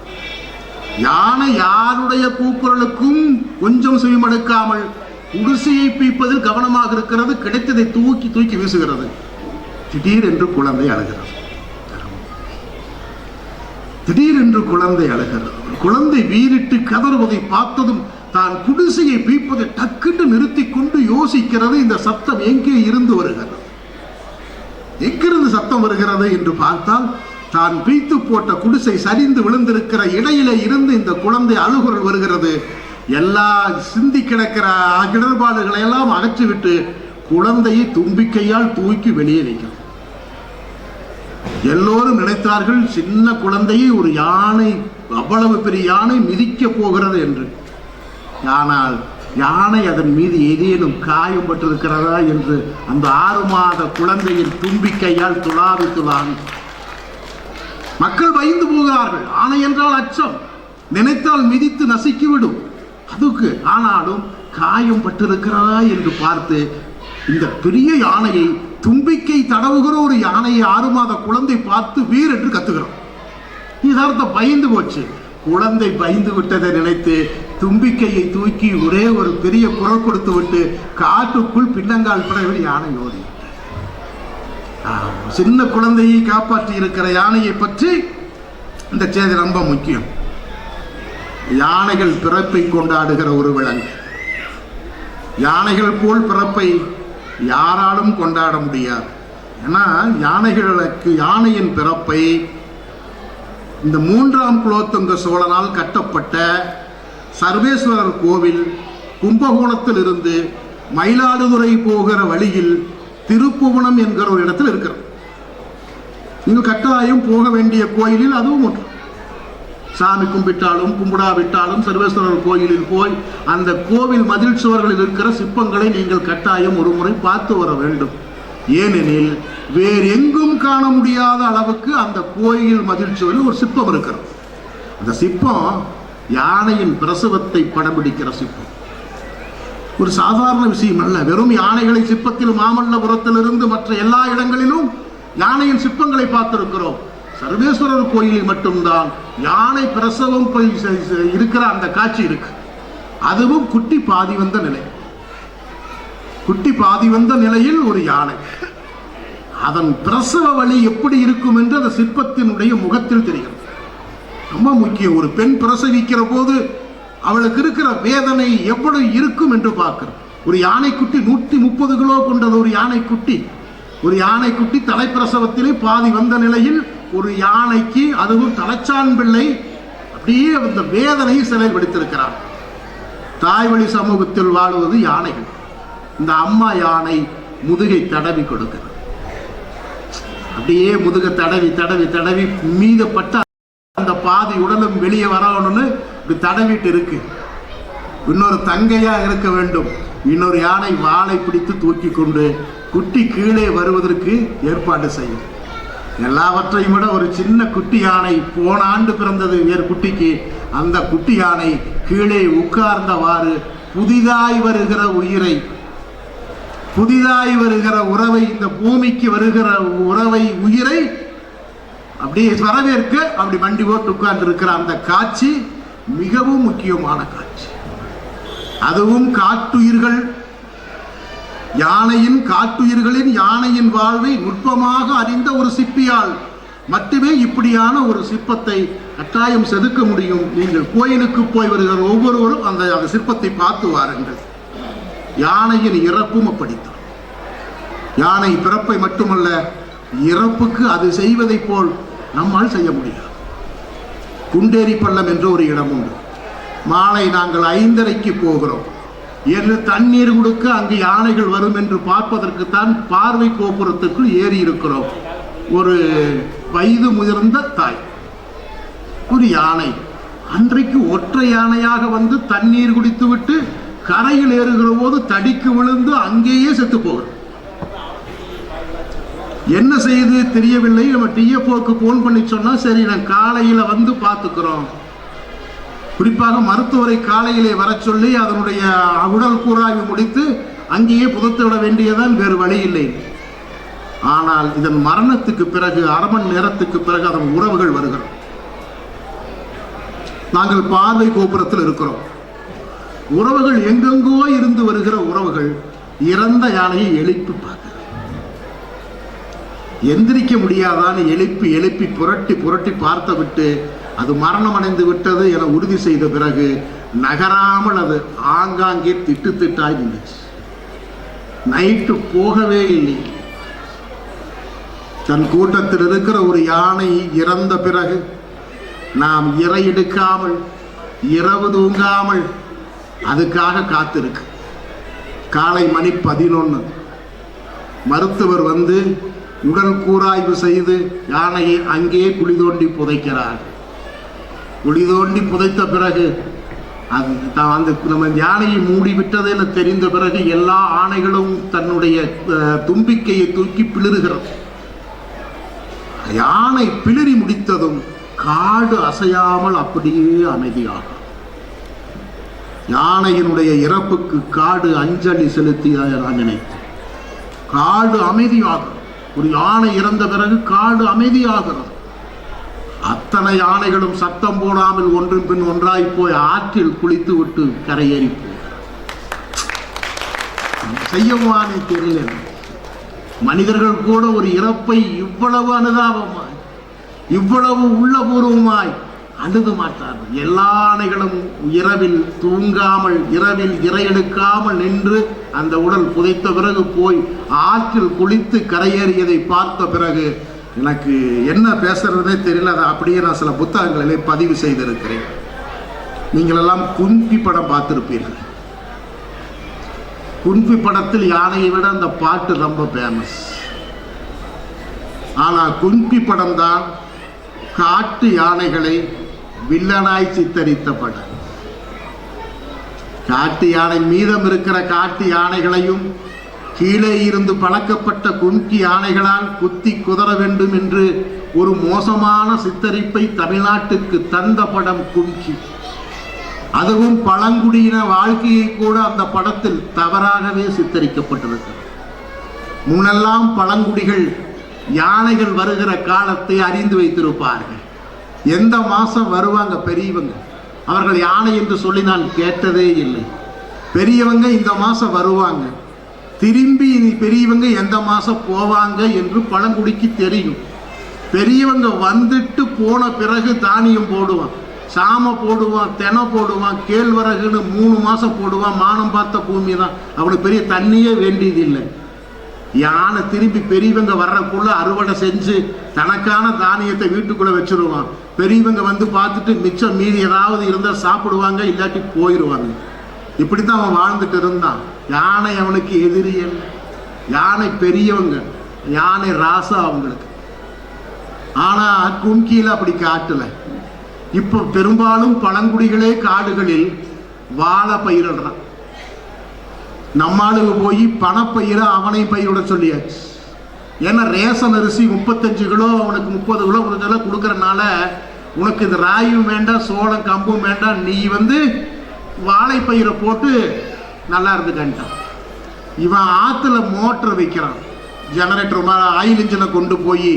யானை யாருடைய கூக்குரலுக்கும் கொஞ்சம் செவிமடுக்காமல் குடிசையை பீப்பதில் கவனமாக இருக்கிறது. கிடைத்ததை தூக்கி தூக்கி வீசுகிறது. திடீரென்று குழந்தை அழுகிறது. திடீரென்று குழந்தை அழுகிறது. குழந்தை வீறிட்டு கதறுவதை பார்த்ததும் தான் குடிசையை பீப்பதை டக்குன்னு நிறுத்தி கொண்டு யோசிக்கிறது, இந்த சத்தம் எங்கே இருந்து வருகிறது, எங்கிருந்து சத்தம் வருகிறது என்று பார்த்தால் தான் பீத்து போட்ட குடிசை சரிந்து விழுந்திருக்கிற இடையிலே இருந்து இந்த குழந்தை அழுகுரல் வருகிறது. எல்லா சிந்தி கிடக்கிற இடர்பாடுகளை எல்லாம் அகற்றிவிட்டு குழந்தையை தும்பிக்கையால் தூக்கி வெளியே வைக்கிறது. எல்லோரும் நினைத்தார்கள் சின்ன குழந்தையை ஒரு யானை, அவ்வளவு பெரிய யானை மிதிக்க போகிறது என்று. ஆனால் யானை அதன் மீது ஏதேனும் காயம் பட்டிருக்கிறதா என்று அந்த 6 மாத குழந்தையின் தும்பிக்கையால் துளாவி துளாவி மக்கள் பயந்து போகிறார்கள். யானை என்றால் அச்சம், நினைத்தால் மிதித்து நசுக்கிவிடும் அதுக்கு. ஆனாலும் காயம் பட்டிருக்கிறதா என்று பார்த்து இந்த பெரிய யானையை தும்பிக்கை தடவுகிற ஒரு யானையை 6 மாத குழந்தை பார்த்து வீர் என்று கத்துகிறோம். இதற்கு பயந்து போச்சு. குழந்தை பயந்து விட்டதை நினைத்து தும்பிக்கையை தூக்கி ஒரே ஒரு பெரிய குரல் கொடுத்து விட்டு காட்டுக்குள் பின்னங்கால் படவில் யானை ஓடி. சின்ன குழந்தையை காப்பாற்றி இருக்கிற யானையை பற்றி இந்த செய்தி ரொம்ப முக்கியம். யானைகள் பிறப்பை கொண்டாடுகிற ஒரு விலங்கு. யானைகள் போல் பிறப்பை யாராலும் கொண்டாட முடியாது. ஏன்னா யானைகளுக்கு யானையின் பிறப்பை இந்த 3ஆம் குலோத்துங்க சோழனால் கட்டப்பட்ட சர்வேஸ்வரர் கோவில் கும்பகோணத்தில் இருந்து மயிலாடுதுறை போகிற வழியில் திருப்புவனம் என்கிற ஒரு இடத்தில் இருக்கிறது. நீங்கள் கட்டாயம் போக வேண்டிய கோயிலில் அதுவும் ஒன்று. சாமி கும்பிட்டாலும் கும்பிடாவிட்டாலும் சர்வேஸ்வரர் கோயிலில் போய் அந்த கோவில் மதில் சுவர்களில் இருக்கிற சிற்பங்களை நீங்கள் கட்டாயம் ஒரு முறை பார்த்து வர வேண்டும். ஏனெனில் வேறு எங்கும் காண முடியாத அளவுக்கு அந்த கோயில் மதில் சுவரில் ஒரு சிற்பம் இருக்கிறது. அந்த சிற்பம் யானையின் பிரசவத்தை படம் பிடிக்கிற சிற்பம். ஒரு சாதாரண விஷயம் அல்ல. வெறும் யானைகளை சிற்பத்தில் மாமல்லபுரத்திலிருந்து மற்ற எல்லா இடங்களிலும் யானையின் சிற்பங்களை பார்த்திருக்கிறோம். சர்வேஸ்வரர் கோயிலில் மட்டும்தான் யானை பிரசவம் இருக்கிற அந்த காட்சி இருக்கு. அதுவும் குட்டி பாதி வந்த நிலை. குட்டி பாதி வந்த நிலையில் ஒரு யானை, அதன் பிரசவ வழி எப்படி இருக்கும் என்று அந்த சிற்பத்தினுடைய முகத்தில் தெரிகிறது. ரொம்ப முக்கியம். ஒரு பெண் பிரசவிக்கிற போது அவளுக்கு இருக்கிற வேதனை எவ்வளவு இருக்கும் என்று பார்க்கிறோம். ஒரு யானைக்குட்டி 130 கிலோ கொண்டது. ஒரு யானைக்குட்டி தலைப்பிரசவத்திலே பாதி வந்த நிலையில் ஒரு யானைக்கு, அதுவும் தலைச்சான் பிள்ளை அப்படியே அந்த வேதனையை செயல்படுத்தியிருக்கிறார். தாய்வழி சமூகத்தில் வாழ்வது யானைகள். இந்த அம்மா யானை முதுகை தடவி கொடுக்கிறது. அப்படியே முதுக தடவி தடவி தடவி மீதப்பட்ட அந்த பாதி உடலும் வெளியே வரணும்னு இப்படி தடவிட்டு இருக்கு. இன்னொரு தங்கையா இருக்க வேண்டும். இன்னொரு யானை வாளை பிடித்து தூக்கி கொண்டு குட்டி கீழே வருவதற்கு ஏற்பாடு செய்யும். எல்லாவற்றையும் விட ஒரு சின்ன குட்டி யானை, போன ஆண்டு பிறந்தது வேறு குட்டிக்கு, அந்த குட்டி யானை கீழே உட்கார்ந்தவாறு புதிதாய் வருகிற உயிரை, புதிதாய் வருகிற உறவை, இந்த பூமிக்கு வருகிற உறவை, உயிரை அப்படியே வரவேற்க அப்படி வண்டி போட்டு உட்கார்ந்து இருக்கிற அந்த காட்சி மிகவும் முக்கியமான காட்சி. அதுவும் காட்டுயிர்கள், காட்டுயிர்களின் யானையின் வாழ்வை நுட்பமாக அறிந்த ஒரு சிற்பியால் மட்டுமே இப்படியான ஒரு சிற்பத்தை கட்டாயம் செதுக்க முடியும். நீங்கள் கோயிலுக்கு போய் வருகிற ஒவ்வொருவரும் அந்த சிற்பத்தை பார்த்து வாருங்கள். யானையின் இறப்பும் அப்படித்தான். யானை பிறப்பை மட்டுமல்ல, இறப்புக்கு அது செய்வதை போல் நம்மால் செய்ய முடியாது. குண்டேரி பள்ளம் என்ற ஒரு இடம் உண்டு. மாலை நாங்கள் 5:30 போகிறோம் என்று தண்ணீர் கொடுக்க அங்கு யானைகள் வரும் என்று பார்ப்பதற்குத்தான் பார்வை கோபுரத்துக்குள் ஏறி இருக்கிறோம். ஒரு வயது முதிர்ந்த தாய், ஒரு யானை அன்றைக்கு ஒற்றை யானையாக வந்து தண்ணீர் குடித்து விட்டு கரையில் ஏறுகிற போது தடிக்கு விழுந்து அங்கேயே செத்து போகிறோம். என்ன செய்து தெரியவில்லை. நம்ம டிஎஃப்ஓக்கு போன் பண்ணி சொன்னா, சரி நான் காலையில வந்து பார்த்துக்கிறோம். குறிப்பாக மருத்துவரை காலையிலே வர சொல்லி அதனுடைய உடல் கூராய்வு முடித்து அங்கேயே புதைத்து விட வேண்டியதான், வேறு வழி இல்லை. ஆனால் இதன் மரணத்துக்கு பிறகு 1/2 மணி நேரத்துக்கு பிறகு அதன் உறவுகள் வருகிறோம். நாங்கள் பார்வை கோபுரத்தில் இருக்கிறோம். உறவுகள் எங்கெங்கோ இருந்து வருகிற உறவுகள் இறந்த யானையை எழுப்பி பார்க்க, எந்திரிக்க முடியாதான்னு எழுப்பி எழுப்பி புரட்டி புரட்டி பார்த்து விட்டு அது மரணம் அடைந்து விட்டது என உறுதி செய்த பிறகு நகராமல் அது ஆங்காங்கே திட்டு திட்டாய் நின்றுச்சு. நைட்டு போகவே இல்லை. தன் கூட்டத்தில் இருக்கிற ஒரு யானை இறந்த பிறகு நாம் இறை எடுக்காமல், இரவு தூங்காமல் அதுக்காக காத்திருக்கு. காலை மணி 11 மருத்துவர் வந்து உடல் கூராய்வு செய்து யானையை அங்கே குழி தோண்டி புதைக்கிறார். குழி தோண்டி புதைத்த பிறகு அந்த நம்ம யானையை மூடிவிட்டது என தெரிந்த பிறகு எல்லா ஆணைகளும் தன்னுடைய தும்பிக்கையை தூக்கி பிளிறுகிறது. யானை பிளிறி முடித்ததும் காடு அசையாமல் அப்படியே அமைதியாகும். யானையினுடைய இறப்புக்கு காடு அஞ்சலி செலுத்திய நான் நினைத்தேன். காடு அமைதியாகும். ஒரு யானை இறந்த பிறகு காடு அமைதியாகிறது. அத்தனை யானைகளும் சத்தம் போடாமல் ஒன்றின் பின் ஒன்றாய் போய் ஆற்றில் குளித்து விட்டு கரையேறி போய் செய்யவானே தெரியல. மனிதர்கள் கூட ஒரு இறப்பை இவ்வளவு அனுதாபமாய், இவ்வளவு உள்ளபூர்வமாய் அணுக மாட்டார்கள். எல்லா ஆணைகளும் இரவில் தூங்காமல், இரவில் இரையெடுக்காமல் நின்று அந்த உடல் புதைத்த பிறகு போய் ஆற்றில் குளித்து கரையேறியதை பார்த்த பிறகு எனக்கு என்ன பேசுறதுனே தெரியல. அதை அப்படியே நான் சில புத்தகங்களிலே பதிவு செய்திருக்கிறேன். நீங்கள் எல்லாம் குன்பி படம் பார்த்திருப்பீர்கள். குன்பி படத்தில் யானையை விட அந்த பாட்டு ரொம்ப ஃபேமஸ். ஆனால் குன்பி படம் தான் காட்டு யானைகளை வில்லனாய் சித்தரித்த படம். காட்டு யானை மீதம் இருக்கிற காட்டு யானைகளையும் கீழே இருந்து பழக்கப்பட்ட கும்கி யானைகளால் குத்தி குதற வேண்டும் என்று ஒரு மோசமான சித்தரிப்பை தமிழ்நாட்டுக்கு தந்த படம் கும்கி. அதுவும் பழங்குடியின வாழ்க்கையை கூட அந்த படத்தில் தவறாகவே சித்தரிக்கப்பட்டிருக்கிறது. முன்னெல்லாம் பழங்குடிகள் யானைகள் வருகிற காலத்தை அறிந்து வைத்திருப்பார்கள். எந்த மாசம் வருவாங்க பெரியவங்க, அவர்கள் யானை என்று சொல்லி நான் கேட்டதே இல்லை. பெரியவங்க இந்த மாசம் வருவாங்க, திரும்பி பெரியவங்க எந்த மாசம் போவாங்க என்று பழங்குடிக்கு தெரியும். பெரியவங்க வந்துட்டு போன பிறகு தானியம் போடுவான், சாம போடுவான், தெனை போடுவான், கேழ்வரகுன்னு 3 மாசம் போடுவான். மானம் பார்த்த பூமி தான், அவனுக்கு பெரிய தண்ணியே வேண்டியதில்லை. யானை திரும்பி பெரியவங்க வர்றதுக்குள்ள அறுவடை செஞ்சு தனக்கான தானியத்தை வீட்டுக்குள்ள வச்சிருவான். பெரியவங்க வந்து பார்த்துட்டு மிச்சம் மீதி ஏதாவது இருந்தால் சாப்பிடுவாங்க, இல்லாட்டி போயிடுவாங்க. இப்படித்தான் அவன் வாழ்ந்துட்டு இருந்தான். யானை அவனுக்கு எதிரியல். யானை பெரியவங்க, யானை ராசா அவங்களுக்கு. ஆனா கும்கியில அப்படி காட்டல. இப்ப பெரும்பாலும் பழங்குடிகளே காடுகளில் வாழை பயிரிடுறான். நம்மளுக்கு போய் பணப்பயிரை அவனை பயிரிட சொல்லியாச்சு. ஏன்னா ரேஷன் அரிசி 35 கிலோ அவனுக்கு 30 கிலோ கொடுக்கறனால உனக்கு இந்த ராயும் வேண்டாம், சோளம் கம்பும் வேண்டாம், நீ வந்து வாழைப்பயிரை போட்டு நல்லா இருந்துட்டான். இவன் ஆற்றுல மோட்டர் வைக்கிறான், ஜெனரேட்டர் ஆயில் இன்ஜினை கொண்டு போய்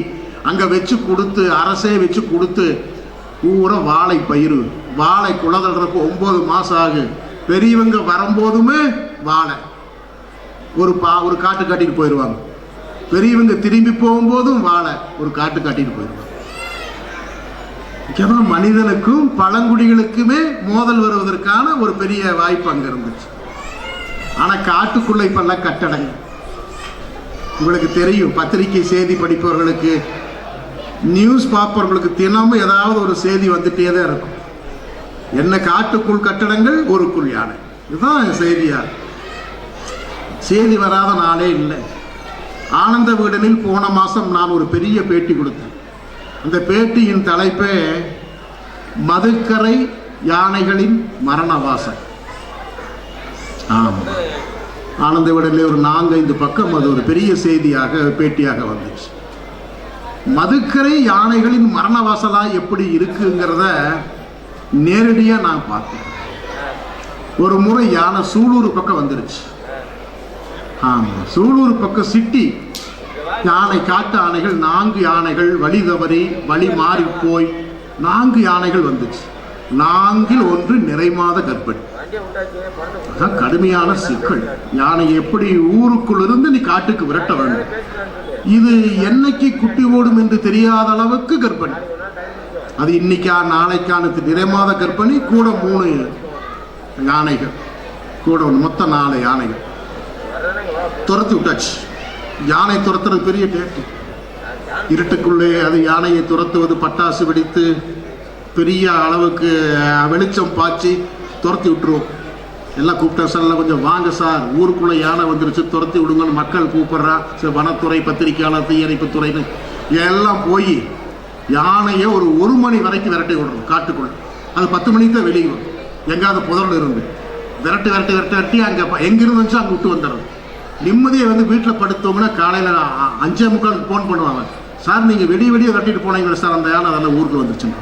அங்கே வச்சு கொடுத்து, அரசே வச்சு கொடுத்து பூரா வாழை பயிர். வாழை குளதல்றப்போ 9 மாதம் ஆகு. பெரியவங்க வரும்போதுமே வாழை ஒரு காட்டு காட்டிட்டு போயிடுவாங்க. பெரியவங்க திரும்பி போகும்போதும் வாழை ஒரு காட்டு காட்டிட்டு போயிடுவாங்க. மனிதனுக்கும் பழங்குடிகளுக்குமே மோதல் வருவதற்கான ஒரு பெரிய வாய்ப்பு அங்கே இருந்துச்சு. ஆனால் காட்டுக்குள்ள இப்பெல்லாம் கட்டடங்கள். உங்களுக்கு தெரியும், பத்திரிகை செய்தி படிப்பவர்களுக்கு, நியூஸ் பார்ப்பவர்களுக்கு தினமும் ஏதாவது ஒரு செய்தி வந்துட்டே தான் இருக்கும். என்ன காட்டுக்குள் கட்டடங்கள், ஊருக்குள் யானை. இதுதான் செய்தியா. செய்தி வராத நாளே இல்லை. ஆனந்த விகடனில் போன மாதம் நான் ஒரு பெரிய பேட்டி கொடுத்தேன். அந்த பேட்டியின் தலைப்பே மதுக்கரை யானைகளின் மரணவாசல். ஆமாம், ஆனந்த விகடனில் ஒரு 4-5 பக்கம் அது ஒரு பெரிய செய்தியாக பேட்டியாக வந்துச்சு. மதுக்கரை யானைகளின் மரணவாசலா எப்படி இருக்குங்கிறத நேரடியாக நான் பார்த்தேன். ஒரு முறை யானை சூலூர் பக்கம் வந்துருச்சு. ஆமாம், சூலூர் பக்கம் சிட்டி யானை, காட்டு யானைகள் 4 யானைகள் வழி தவறி வழி மாறி போய் 4 யானைகள் வந்துச்சு. 4ல் 1 நிறைமாத கர்ப்பிணி. அதான் கடுமையான சிக்கல். யானை எப்படி ஊருக்குள் இருந்து நீ காட்டுக்கு விரட்ட வேண்டும்? இது என்னைக்கு குட்டி ஓடும் என்று தெரியாத அளவுக்கு கர்ப்பிணி. அது இன்னைக்கா நாளைக்கான நிறைமாத கர்ப்பிணி. கூட 3 யானைகள், கூட மொத்தம் 4 யானைகள் துரத்தி விட்டாச்சு. யானை துரத்துறது பெரிய டேட்டு. இருட்டுக்குள்ளே அது யானையை துரத்துவது, பட்டாசு வெடித்து பெரிய அளவுக்கு வெளிச்சம் பாய்ச்சி துரத்தி விட்டுருவோம். எல்லாம் கூப்பிட்டா சார் கொஞ்சம் வாங்க சார், ஊருக்குள்ளே யானை வந்துருச்சு, துரத்தி விடுங்கன்னு மக்கள் கூப்பிட்றா. சரி, வனத்துறை, பத்திரிக்கையாளர், தீயணைப்புத்துறைன்னு எல்லாம் போய் யானையை ஒரு 1 மணி வரைக்கும் விரட்டி விடுறோம் காட்டுக்குள்ள. அது 10 மணிக்கு தான் வெளியே வரும். எங்காவது புதரில் இருந்து விரட்டி அங்கே எங்கிருந்து வந்துச்சு அங்கே விட்டு வந்துடுறது. நிம்மதியை வந்து வீட்டில் படுத்தவங்கன்னா காலையில் 5:45 ஃபோன் பண்ணுவாங்க. சார் நீங்கள் விடிய விரட்டிட்டு போனீங்களா சார், அந்த யானை அதெல்லாம் ஊருக்கு வந்துருச்சுங்க.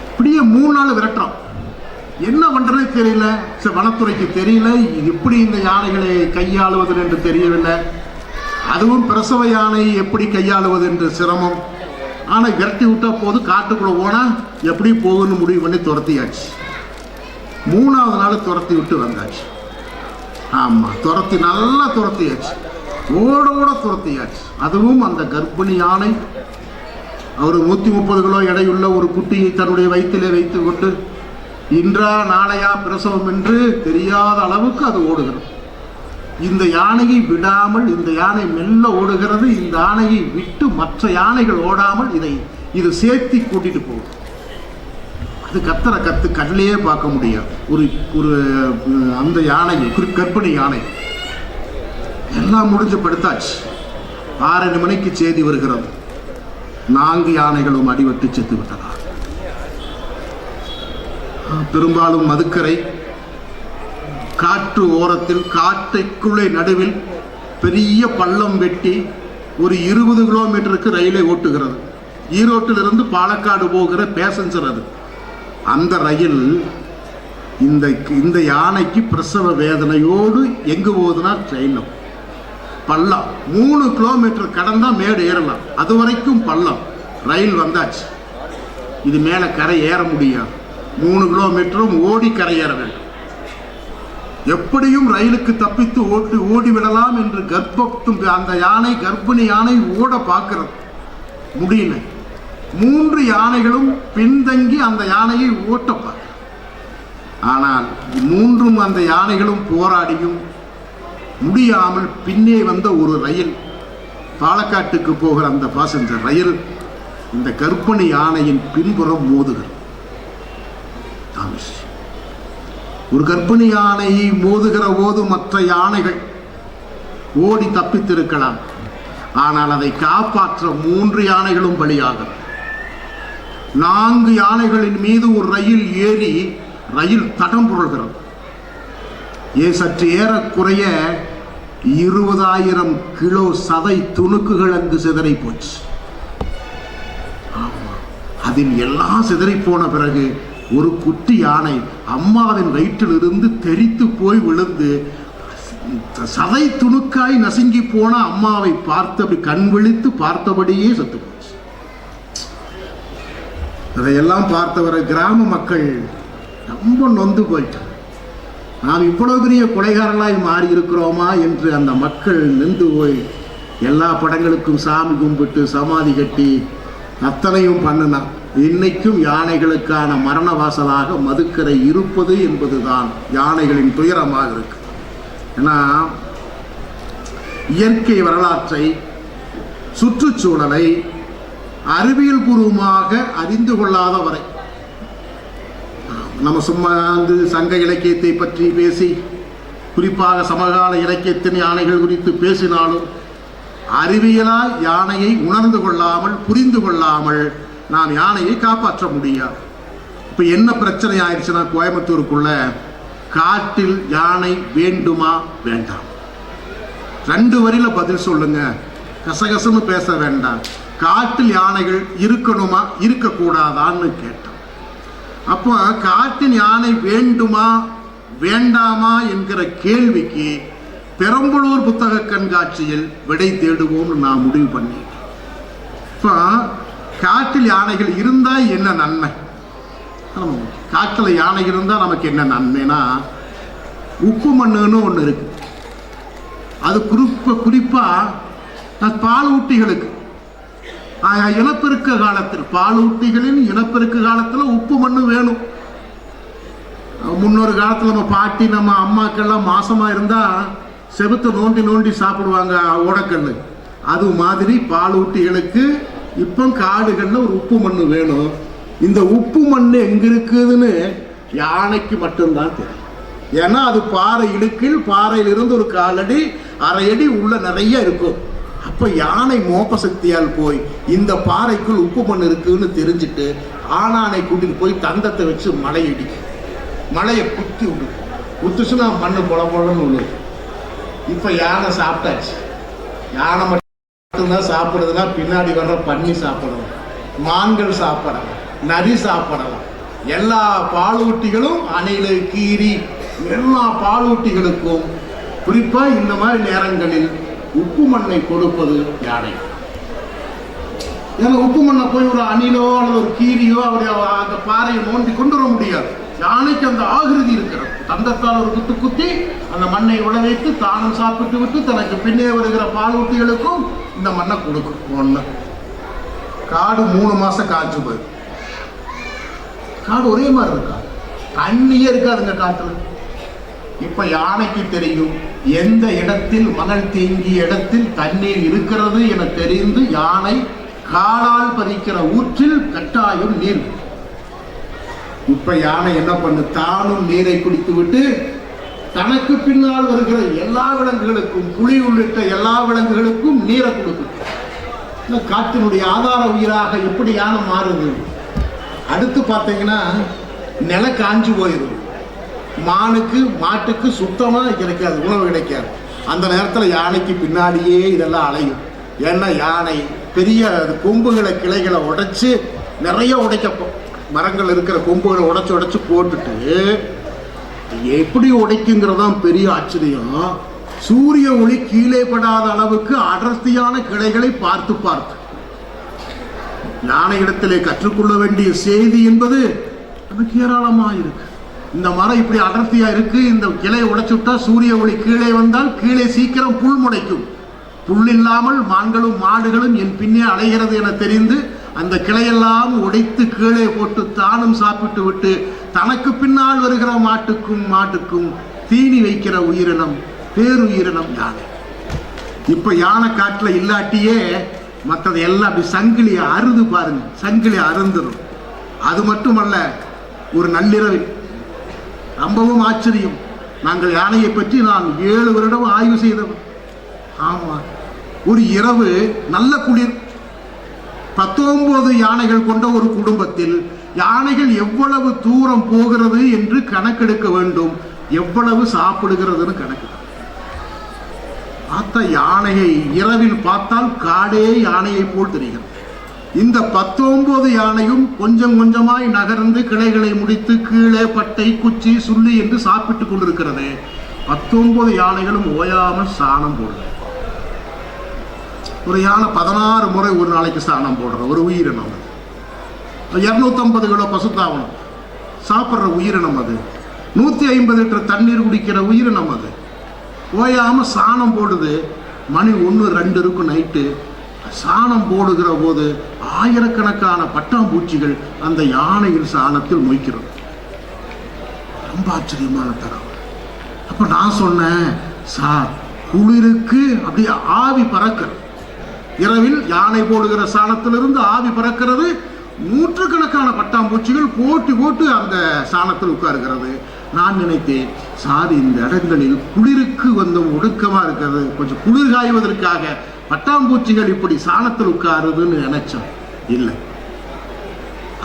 இப்படியே 3 நாள் விரட்டுறோம். என்ன பண்ணுறதே தெரியல. சார், வனத்துறைக்கு தெரியல எப்படி இந்த யானைகளை கையாளுவது என்று தெரியவில்லை. அதுவும் பிரசவ யானை எப்படி கையாளுவது என்று சிரமம். ஆனால் விரட்டி விட்டா போது காட்டுக்குள்ளே போனால் எப்படி போகுன்னு முடிவு பண்ணி துரத்தியாச்சு. 3ஆவது நாள் துரத்தி விட்டு வந்தாச்சு. ஆமாம், நல்லா துரத்தியாச்சு, ஓட துரத்தியாச்சு. அதுவும் அந்த கர்ப்பிணி யானை, அவர் 130 கிலோ எடையுள்ள ஒரு குட்டியை தன்னுடைய வயிற்றிலே வைத்து கொண்டு இன்றா நாளையா பிரசவம் என்று தெரியாத அளவுக்கு அது ஓடுகிறது. இந்த யானையை விடாமல், இந்த யானை மெல்ல ஓடுகிறது. இந்த யானையை விட்டு மற்ற யானைகள் ஓடாமல் இது சேர்த்தி கூட்டிட்டு போகும். அது கத்து கடலையே பார்க்க முடியாது. ஒரு அந்த யானை, கர்ப்பிணி யானை எல்லாம் முடிஞ்சு படுத்தாச்சு. 6 மணிக்கு செய்தி வருகிறது, 4 யானைகளும் அடிபட்டு செத்து விட்டதா. பெரும்பாலும் மதுக்கரை காட்டு ஓரத்தில், காட்டுக்குள்ளே நடுவில் பெரிய பள்ளம் வெட்டி ஒரு 20 கிலோமீட்டருக்கு ரயிலை ஓட்டுகிறது. ஈரோட்டிலிருந்து பாலக்காடு போகிற பேசஞ்சர் அது. அந்த ரயில் இந்த யானைக்கு பிரசவ வேதனையோடு எங்கு போகுதுன்னா ட்ரெயினில் பள்ளம். 3 கிலோமீட்டர் கடந்தா மேடு ஏறலாம், அது வரைக்கும் பள்ளம். ரயில் வந்தாச்சு, இது மேலே கரை ஏற முடியாது. 3 கிலோமீட்டரும் ஓடி கரை ஏற வேண்டும். எப்படியும் ரயிலுக்கு தப்பித்து ஓடி விடலாம் என்று அந்த யானை, கர்ப்பிணி யானை ஓட பார்க்கிறது, முடியல. 3 யானைகளும் பின்தங்கி அந்த யானையை ஓட்டப்பார். ஆனால் 3 அந்த யானைகளும் போராடியும் முடியாமல் பின்னே வந்த ஒரு ரயில், பாலக்காட்டுக்கு போகிற அந்த பாசஞ்சர் ரயில் இந்த கர்ப்பிணி யானையின் பின்புறம் மோதுகிறது. ஒரு கர்ப்பிணி யானையை மோதுகிற போது மற்ற யானைகள் ஓடி தப்பித்திருக்கலாம். ஆனால் அதை காப்பாற்ற 3 யானைகளும் பலியாகும். 4 யானைகளின் மீது ஒரு ரயில் ஏறி ரயில் தடம் புரள்கிறது. சற்று ஏறக்குறைய 20,000 கிலோ சதை துணுக்குகள் அங்கு சிதறி போச்சு. அதில் எல்லாம் சிதறி போன பிறகு ஒரு குட்டி யானை அம்மாவின் வயிற்றிலிருந்து தெரித்து போய் விழுந்து சதை துணுக்காய் நசுங்கி போன அம்மாவை பார்த்து அப்படி கண் விழித்து பார்த்தபடியே செத்து போச்சு. அதையெல்லாம் பார்த்தவரை கிராம மக்கள் ரொம்ப நொந்து போயிட்டார். நாம் இவ்வளவு பெரிய கொலைகாரர்களாய் மாறி இருக்கிறோமா என்று அந்த மக்கள் நின்று போய் எல்லா படங்களுக்கும் சாமி கும்பிட்டு சமாதி கட்டி அத்தனையும் பண்ணினான். இன்னைக்கும் யானைகளுக்கான மரண வாசலாக மதுக்கரை இருப்பது என்பதுதான் யானைகளின் துயரமாக இருக்கு. ஏன்னா இயற்கை வரலாற்றை, சுற்றுச்சூழலை அறிவியல் பூர்வமாக அறிந்து கொள்ளாத வரை நம்ம சும்மா வந்து சங்க இலக்கியத்தை பற்றி பேசி, குறிப்பாக சமகால இலக்கியத்தின் யானைகள் குறித்து பேசினாலும் அறிவியலால் யானையை உணர்ந்து கொள்ளாமல், புரிந்து கொள்ளாமல் நாம் யானையை காப்பாற்ற முடியாது. இப்போ என்ன பிரச்சனை ஆயிடுச்சுன்னா, கோயம்புத்தூருக்குள்ள காட்டில் யானை வேண்டுமா வேண்டாம்? 2 வரியில பதில் சொல்லுங்க, கசகசன்னு பேச வேண்டாம். காட்டில் யானைகள் இருக்கணுமா இருக்கக்கூடாதான்னு கேட்டோம். அப்போ காட்டின் யானை வேண்டுமா வேண்டாமா என்கிற கேள்விக்கு பெரம்பலூர் புத்தக கண்காட்சியில் விடை தேடுவோம்னு நான் முடிவு பண்ணிட்டேன். இப்போ காட்டில் யானைகள் இருந்தா என்ன நன்மை? காட்டில் யானை இருந்தா நமக்கு என்ன நன்மைனா, உப்பு மண்ணுன்னு ஒன்று இருக்கு. அது குறிப்பா பாலூட்டிகளுக்கு இனப்பெருக்க காலத்தில், பாலூட்டிகளின் இனப்பெருக்க காலத்தில் உப்பு மண்ணு வேணும். முன்னொரு காலத்தில் நம்ம பாட்டி, நம்ம அம்மாக்கெல்லாம் மாசமா இருந்தா செவுத்தை நோண்டி நோண்டி சாப்பிடுவாங்க ஓடக்கண்ணு. அது மாதிரி பாலூட்டிகளுக்கு இப்போ காடுகள்ல ஒரு உப்பு மண்ணு வேணும். இந்த உப்பு மண் எங்க இருக்குதுன்னு யானைக்கு மட்டும்தான் தெரியும். ஏன்னா அது பாறை இடுக்கில், பாறையிலிருந்து ஒரு 1/4 அடி 1/2 அடி உள்ள நிறைய இருக்கும். அப்ப யானை மோப்ப சக்தியால் போய் இந்த பாறைக்குள் உப்பு மண் இருக்குன்னு தெரிஞ்சுட்டு ஆனானை கூட்டிட்டு போய் தந்தத்தை வச்சு மலை இடிக்கும். மலையை குத்தி விடும். குத்துச்சுன்னா மண்ணு பொல பொலன்னு உள்ளது. இப்ப யானை சாப்பிட்டாச்சு. யானை மட்டும்தான் சாப்பிடுறதுன்னா பின்னாடி வர்ற பன்னி சாப்பிடலாம், மான்கள் சாப்பிடலாம், நரி சாப்பிடலாம். எல்லா பாலூட்டிகளும், அணிலு, கீரி, எல்லா பாலூட்டிகளுக்கும் குறிப்பா இந்த மாதிரி நேரங்களில் உப்பு மண்ணை கொடுப்பது யானை. ஏன்னா உப்பு மண்ணை போய் ஒரு அணிலோ அல்லது ஒரு கீரியோ அவருடைய அந்த பாறையை நோண்டி கொண்டு வர முடியாது. யானைக்கு அந்த ஆகிருதி இருக்கிறது. தந்தத்தால் ஒரு குத்து குத்தி அந்த மண்ணை உழவைத்து தானும் சாப்பிட்டு விட்டு தனக்கு பின்னே வருகிற பாலூட்டிகளுக்கும் இந்த மண்ணை கொடுக்கும். ஒண்ணு, காடு 3 மாசம் காய்ச்சி போயிடும். காடு ஒரே மாதிரி இருக்கா, தண்ணியே இருக்காதுங்க காட்டுல. இப்ப யானைக்கு தெரியும் எந்த இடத்தில் மணல் தேங்கிய இடத்தில் தண்ணீர் இருக்கிறது என தெரிந்து யானை காலால் பதிக்கிற ஊற்றில் கட்டாயம் நீர். இப்ப யானை என்ன பண்ணு, தானும் நீரை குடித்து விட்டு தனக்கு பின்னால் வருகிற எல்லா விலங்குகளுக்கும், புலி உள்ளிட்ட எல்லா விலங்குகளுக்கும் நீரை கொடுக்கும். காட்டினுடைய ஆதார உயிராக எப்படி யானை மாறுது? அடுத்து பார்த்தீங்கன்னா நில காஞ்சு போயிடும். மானுக்கு, மாட்டுக்கு சுத்தமா கிடைக்காது, உணவு கிடைக்காது. அந்த நேரத்தில் யானைக்கு பின்னாடியே இதெல்லாம் அலையும். ஏன்னா யானை பெரிய கொம்புகளை, கிளைகளை உடைச்சு நிறைய உடைக்கப்போம். மரங்கள் இருக்கிற கொம்புகளை உடைச்சு உடைச்சு போட்டுட்டு எப்படி உடைக்குங்கிறதான் பெரிய ஆச்சரியம். சூரிய ஒளி கீழே படாத அளவுக்கு அடர்த்தியான கிளைகளை பார்த்து பார்த்து யானை இடத்திலே கற்றுக்கொள்ள வேண்டிய செய்தி என்பது நமக்கு ஏராளமாக இருக்கு. இந்த மரம் இப்படி அடர்த்தியா இருக்கு, இந்த கிளை உடைச்சுட்டா சூரிய ஒளி கீழே வந்தால் கீழே சீக்கிரம் புல் முளைக்கும். புல் இல்லாமல் மான்களும் மாடுகளும் என் பின்னே அலைகிறது என தெரிந்து அந்த கிளையெல்லாம் உடைத்து கீழே போட்டு தானும் சாப்பிட்டு விட்டு தனக்கு பின்னால் வருகிற மாட்டுக்கும் தீனி வைக்கிற உயிரினம் பேருயிரினம் யானை. இப்ப யானை காட்டுல இல்லாட்டியே மற்றது எல்லாம் அப்படி சங்கிலி அறுது பாருங்க, சங்கிலி அருந்துடும். அது மட்டுமல்ல, ஒரு நள்ளிரவில் ரொம்பவும் ஆச்சரியம். நாங்கள் யானையை பற்றி நான் 7 வருடம் ஆய்வு செய்தோம். ஆமா, ஒரு இரவு நல்ல குளிர், 19 யானைகள் கொண்ட ஒரு குடும்பத்தில் யானைகள் எவ்வளவு தூரம் போகிறது என்று கணக்கெடுக்க வேண்டும், எவ்வளவு சாப்பிடுகிறதுன்னு கணக்கு. பார்த்த யானையை இரவில் பார்த்தால் காடே யானையை போல் தெரிகிறது. இந்த 19 யானையும் கொஞ்சம் கொஞ்சமாய் நகர்ந்து கிளைகளை முடித்து கீழே பட்டை குச்சி சுள்ளி என்று சாப்பிட்டுக் கொண்டிருக்கிறது. 19 யானைகளும் ஓயாமல் சாணம் போடுது. ஒரு யானை 16 முறை ஒரு நாளைக்கு சாணம் போடுற ஒரு உயிரினம். 250 கிலோ பசுத்தாவனம் சாப்பிட்ற உயிரினம் அது. 150 லிட்டர் தண்ணீர் குடிக்கிற உயிரினம் அது. ஓயாம சாணம் போடுது. மணி 1, 2 இருக்கும் நைட்டு. சாணம் போடுகிற போது ஆயிரக்கணக்கான பட்டாம்பூச்சிகள் அந்த யானையின் சாணத்தில் மொய்க்கிறது. ரொம்ப ஆச்சரியமான தரம். அப்ப நான் சொன்னேன், சார் குளிருக்கு அப்படியே ஆவி பறக்கிறது. இரவில் யானை போடுகிற சாணத்திலிருந்து ஆவி பறக்கிறது. நூற்றுக்கணக்கான பட்டாம்பூச்சிகள் போட்டு போட்டு அந்த சாணத்தில் உட்காருகிறது. நான் நினைத்தேன், சார் இந்த இடங்களில் குளிருக்கு ஒடுக்கமா இருக்கிறது, கொஞ்சம் குளிர் காய்வதற்காக பட்டாம்பூச்சிகள் இப்படி சாணத்தில் உட்காருதுன்னு நினைச்சோம். இல்லை,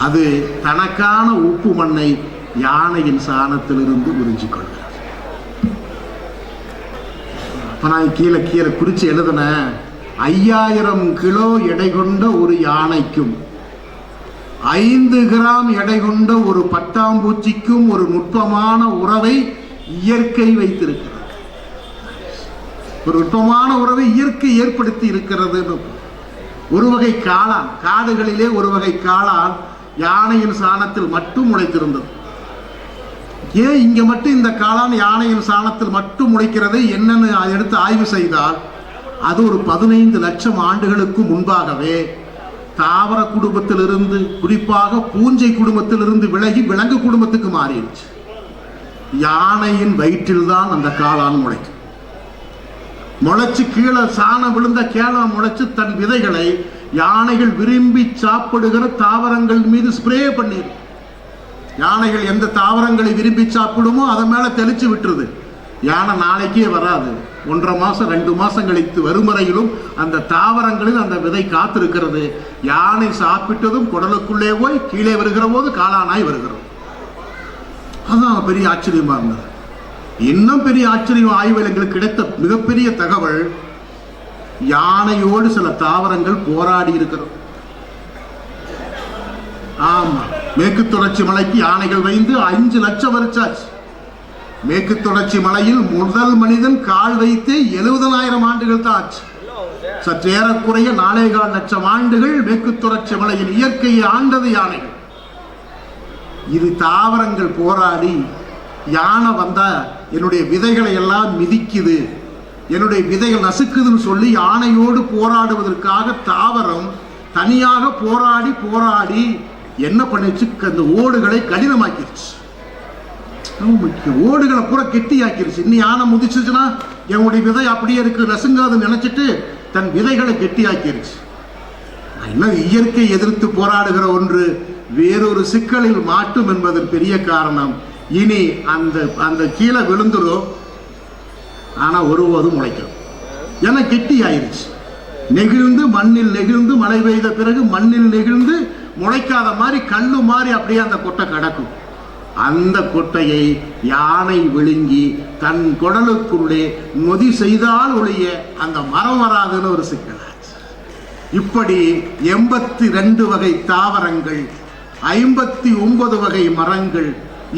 அது தனக்கான உப்பு மண்ணை யானையின் சாணத்திலிருந்து உறிஞ்சிக் கொள்கிறது. அப்ப நான் கீழே கீழே குறிச்சு எழுதின 5000 கிலோ எடை கொண்ட ஒரு யானைக்கும் 5 கிராம் எடை கொண்ட ஒரு பட்டாம்பூச்சிக்கும் ஒரு நுட்பமான உறவை இயற்கை வைத்திருக்கிறது. ஒரு நுட்பமான உறவை இயற்கை ஏற்படுத்தி இருக்கிறது. ஒரு வகை காளான், காடுகளிலே ஒரு வகை காளான் யானையின் சாணத்தில் மட்டும் முளைத்திருந்தது. ஏன் இங்க மட்டும் இந்த காளான் யானையின் சாணத்தில் மட்டும் முளைக்கிறது என்னன்னு எடுத்து ஆய்வு செய்தால், அது ஒரு 15 லட்சம் ஆண்டுகளுக்கு முன்பாகவே தாவர குடும்பத்திலிருந்து, குறிப்பாக பூஞ்சை குடும்பத்திலிருந்து விலகி விலங்கு குடும்பத்துக்கு மாறிடுச்சு. யானையின் வயிற்றில் தான் அந்த காளான் முளைக்கும். முளைச்சு கீழே சாணம் விழுந்த கேளான் முளைச்சு தன் விதைகளை யானைகள் விரும்பி சாப்பிடுகிற தாவரங்கள் மீது ஸ்ப்ரே பண்ணிடும். யானைகள் எந்த தாவரங்களை விரும்பி சாப்பிடுமோ அதை மேல தெளிச்சு விட்டுருது. யானை நாளைக்கே வராது. 1.5 மாசம் 2 மாசம் கழித்து வரும் வரையிலும் அந்த தாவரங்களில் அந்த விதை காத்திருக்கிறது. யானை சாப்பிட்டதும் குடலுக்குள்ளே போய் கீழே வருகிற போது காளானாய் வருகிறது. அதுதான் பெரிய ஆச்சரியமா இருந்தது. இன்னும் பெரிய ஆச்சரியம், ஆய்வில் எங்களுக்கு கிடைத்த மிகப்பெரிய தகவல், யானையோடு சில தாவரங்கள் போராடி இருக்கிறது. ஆமா, மேற்கு தொடர்ச்சி மலைக்கு யானைகள் வைந்து 5 லட்சம் வருஷாச்சு. மேற்கு தொடர்ச்சி மலையில் முதல் மனிதன் கால் வைத்து 70,000 ஆண்டுகள் தான் ஆச்சு. சற்று ஏறக்குறைய 4.25 லட்சம் ஆண்டுகள் மேற்கு தொடர்ச்சி மலையில் இயற்கையை ஆண்டது யானைகள். இது தாவரங்கள் போராடி, யானை வந்தா என்னுடைய விதைகளை எல்லாம் மிதிக்குது, என்னுடைய விதைகள் நசுக்குதுன்னு சொல்லி யானையோடு போராடுவதற்காக தாவரம் தனியாக போராடி போராடி என்ன பண்ணிச்சு, அந்த ஓடுகளை கடினமாக்கிருச்சு. ஓடுகளை பூரா கெட்டி ஆக்கிருச்சு. இன்னும் யானை முதிச்சுச்சுன்னா என்னுடைய விதை அப்படியே இருக்கு, நசுங்காதுன்னு நினைச்சிட்டு தன் விதைகளை கெட்டி ஆக்கிருச்சு. இன்னும் இயற்கை எதிர்த்து போராடுகிற ஒன்று வேறொரு சிக்கலில் மாட்டும் என்பது பெரிய காரணம். இனி அந்த அந்த கீழே விழுந்துடும், ஆனா ஒருபோதும் முளைக்கும். ஏன்னா கெட்டி ஆயிருச்சு. நெகிழ்ந்து மண்ணில் நெகிழ்ந்து மழை பெய்த பிறகு மண்ணில் நெகிழ்ந்து முளைக்காத மாதிரி கல்லு மாதிரி அப்படியே அந்த கொட்டை கிடக்கும். அந்த கொட்டையை யானை விழுங்கி தன் குடலுக்குள்ளே நொதி செய்தால் ஒழிய அந்த மரம் வராதுன்னு ஒரு சிக்கலாச்சு. இப்படி 82 வகை தாவரங்கள், 59 வகை மரங்கள்,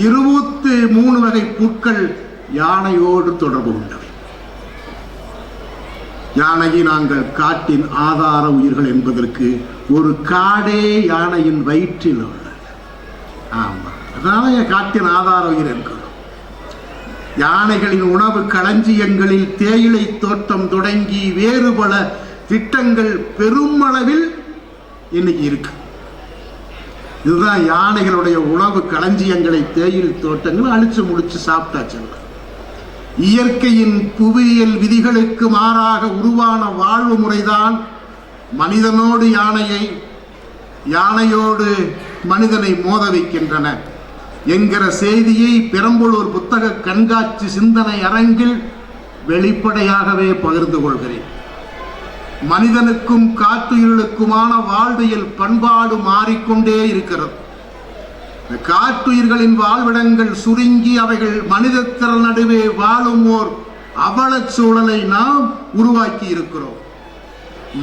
23 வகை புற்கள் யானையோடு தொடர்பு கொண்டவை. யானையை நாங்கள் காட்டின் ஆதார உயிர்கள் என்பதற்கு ஒரு காடே யானையின் வயிற்றில் உள்ளது. ஆமா, அதனால காட்டின் ஆதார உயிர் என்கிறோம். யானைகளின் உணவு களஞ்சியங்களில் தேயிலை தோட்டம் தொடங்கி வேறு பல திட்டங்கள் பெருமளவில் இன்னைக்கு இருக்கு. இதுதான் யானைகளுடைய உணவு களஞ்சியங்களை தேயிலை தோட்டங்கள் அழிச்சு முடிச்சு சாப்பிட்டாச்சு. இயற்கையின் புவியியல் விதிகளுக்கு மாறாக உருவான வாழ்வு முறைதான் மனிதனோடு யானையை, யானையோடு மனிதனை மோத வைக்கின்றன என்கிற செய்தியை பெரம்பலூர் புத்தக கண்காட்சி சிந்தனை அரங்கில் வெளிப்படையாகவே பகிர்ந்து கொள்கிறேன். மனிதனுக்கும் காட்டுயிர்களுக்குமான வாழ்வியல் பண்பாடு மாறிக்கொண்டே இருக்கிறது. காட்டுயிர்களின் வாழ்விடங்கள் சுருங்கி அவைகள் மனித திறன் நடுவே வாழும் ஓர் அவலச் சூழலை நாம் உருவாக்கி இருக்கிறோம்.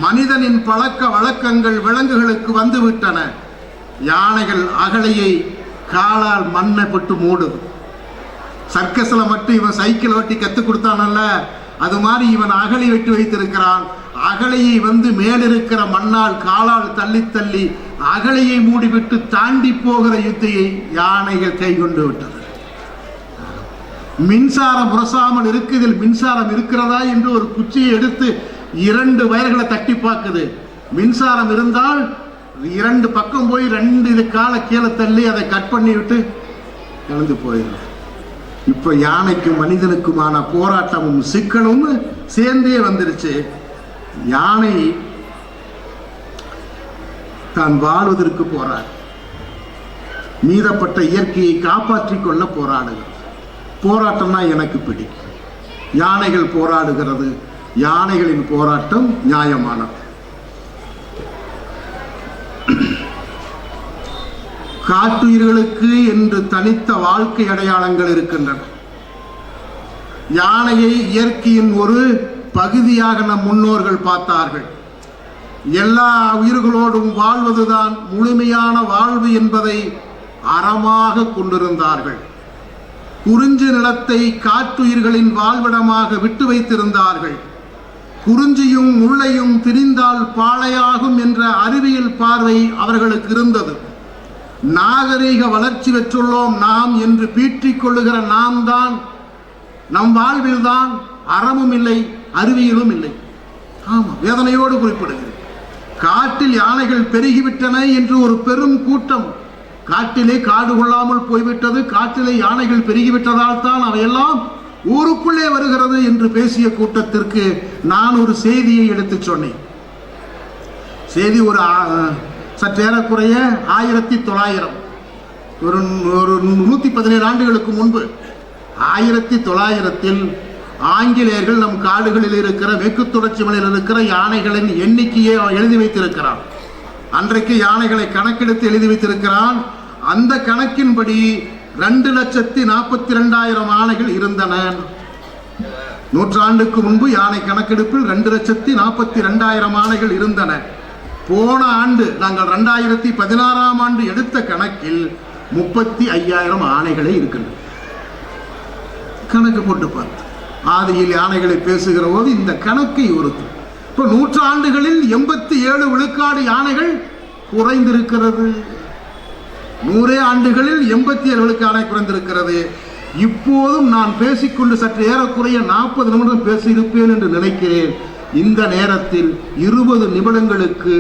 மனிதனின் பழக்க வழக்கங்கள் விலங்குகளுக்கு வந்துவிட்டன. யானைகள் அகலையை காலால் மண்ணை பட்டு மூடுது. சர்க்கஸ்ல மட்டும் இவன் சைக்கிள் ஓட்டி கற்றுக் கொடுத்தானல்ல, அது மாதிரி இவன் அகழி வெட்டி வைத்திருக்கிறான். அகலையை மேலிருக்கிற மண்ணால் காலால் தள்ளி தள்ளி அகலையை மூடிவிட்டு தாண்டி போகிற யுத்தியை யானைகள் கை கொண்டு விட்டது. மின்சாரம் புரசாமல் இருக்குதில் மின்சாரம் இருக்கிறதா என்று ஒரு குச்சியை எடுத்து 2 வயர்களை தட்டி பார்க்குது. மின்சாரம் இருந்தால் 2 பக்கம் போய் 2 காலை கீழே தள்ளி அதை கட் பண்ணி விட்டு கலந்து போயிடும். இப்ப யானைக்கும் மனிதனுக்குமான போராட்டமும் சிக்கலும் சேர்ந்தே வந்துருச்சு. யானை தான் வாழ்வதற்கு போராடு, மீதப்பட்ட இயற்கையை காப்பாற்றிக் கொள்ள போராடுகிறது. போராட்டம்னா எனக்கு பிடிக்கும். யானைகள் போராடுகிறது. யானைகளின் போராட்டம் நியாயமானது. காட்டுயிர்களுக்கு என்று தனித்த வாழ்க்கை அடையாளங்கள் இருக்கின்றன. யானையை இயற்கையின் ஒரு பகுதியாக நம் முன்னோர்கள் பார்த்தார்கள். எல்லா உயிர்களோடும் வாழ்வதுதான் முழுமையான வாழ்வு என்பதை அறமாக கொண்டிருந்தார்கள். குறிஞ்சி நிலத்தை காட்டுயிர்களின் வாழ்விடமாக விட்டு வைத்திருந்தார்கள். குறிஞ்சியும் முல்லையும் திரிந்தால் பாளையாகும் என்ற அறிவியல் பார்வை அவர்களுக்கு இருந்தது. நாகரீக வளர்ச்சி பெற்றுள்ளோம் நாம் என்று பீற்றிக் கொள்ளுகிற நாம் தான் நம் வாழ்வில் தான் அறமும் இல்லை, அறிவியலும் இல்லை. ஆமா, வேதனையோடு குறிப்பிடுகிறேன். காட்டில் யானைகள் பெருகிவிட்டன என்று ஒரு பெரும் கூட்டம், காட்டிலே காடு கொள்ளாமல் போய்விட்டது, காட்டிலே யானைகள் பெருகிவிட்டதால் தான் அவையெல்லாம் ஊருக்குள்ளே வருகிறது என்று பேசிய கூட்டத்திற்கு நான் ஒரு செய்தியை எடுத்து சொன்னேன். செய்தி ஒரு சற்றேறக்குறைய 1900 ஒரு 117 ஆண்டுகளுக்கு முன்பு 1900 ஆங்கிலேயர்கள் நம் காடுகளில் இருக்கிற மேற்கு தொடர்ச்சி மலையில் இருக்கிற யானைகளின் எண்ணிக்கையை எழுதி வைத்திருக்கிறான். அன்றைக்கு யானைகளை கணக்கெடுத்து எழுதி வைத்திருக்கிறான். அந்த கணக்கின்படி 2,42,000 ஆணைகள் இருந்தன. நூற்றாண்டுக்கு முன்பு யானை கணக்கெடுப்பில் 2,42,000 ஆணைகள் இருந்தன. போன ஆண்டு நாங்கள் 2016ஆம் ஆண்டு எடுத்த கணக்கில் 35,000 ஆணைகளே இருக்கின்றன. கணக்கு போட்டு பார்த்து ஆதியில் யானைகளை பேசுகிற போது இந்த கணக்கை ஒருத்தர் இப்போ நூற்றாண்டுகளில் 87 விழுக்காடு யானைகள் குறைந்திருக்கிறது. 100 ஆண்டுகளில் 87 விழுக்காடு குறைந்திருக்கிறது. இப்போதும் நான் பேசிக்கொண்டு சற்று ஏறக்குறைய 40 நிமிடம் பேசியிருப்பேன் என்று நினைக்கிறேன். இந்த நேரத்தில் 20 நிமிடங்களுக்கு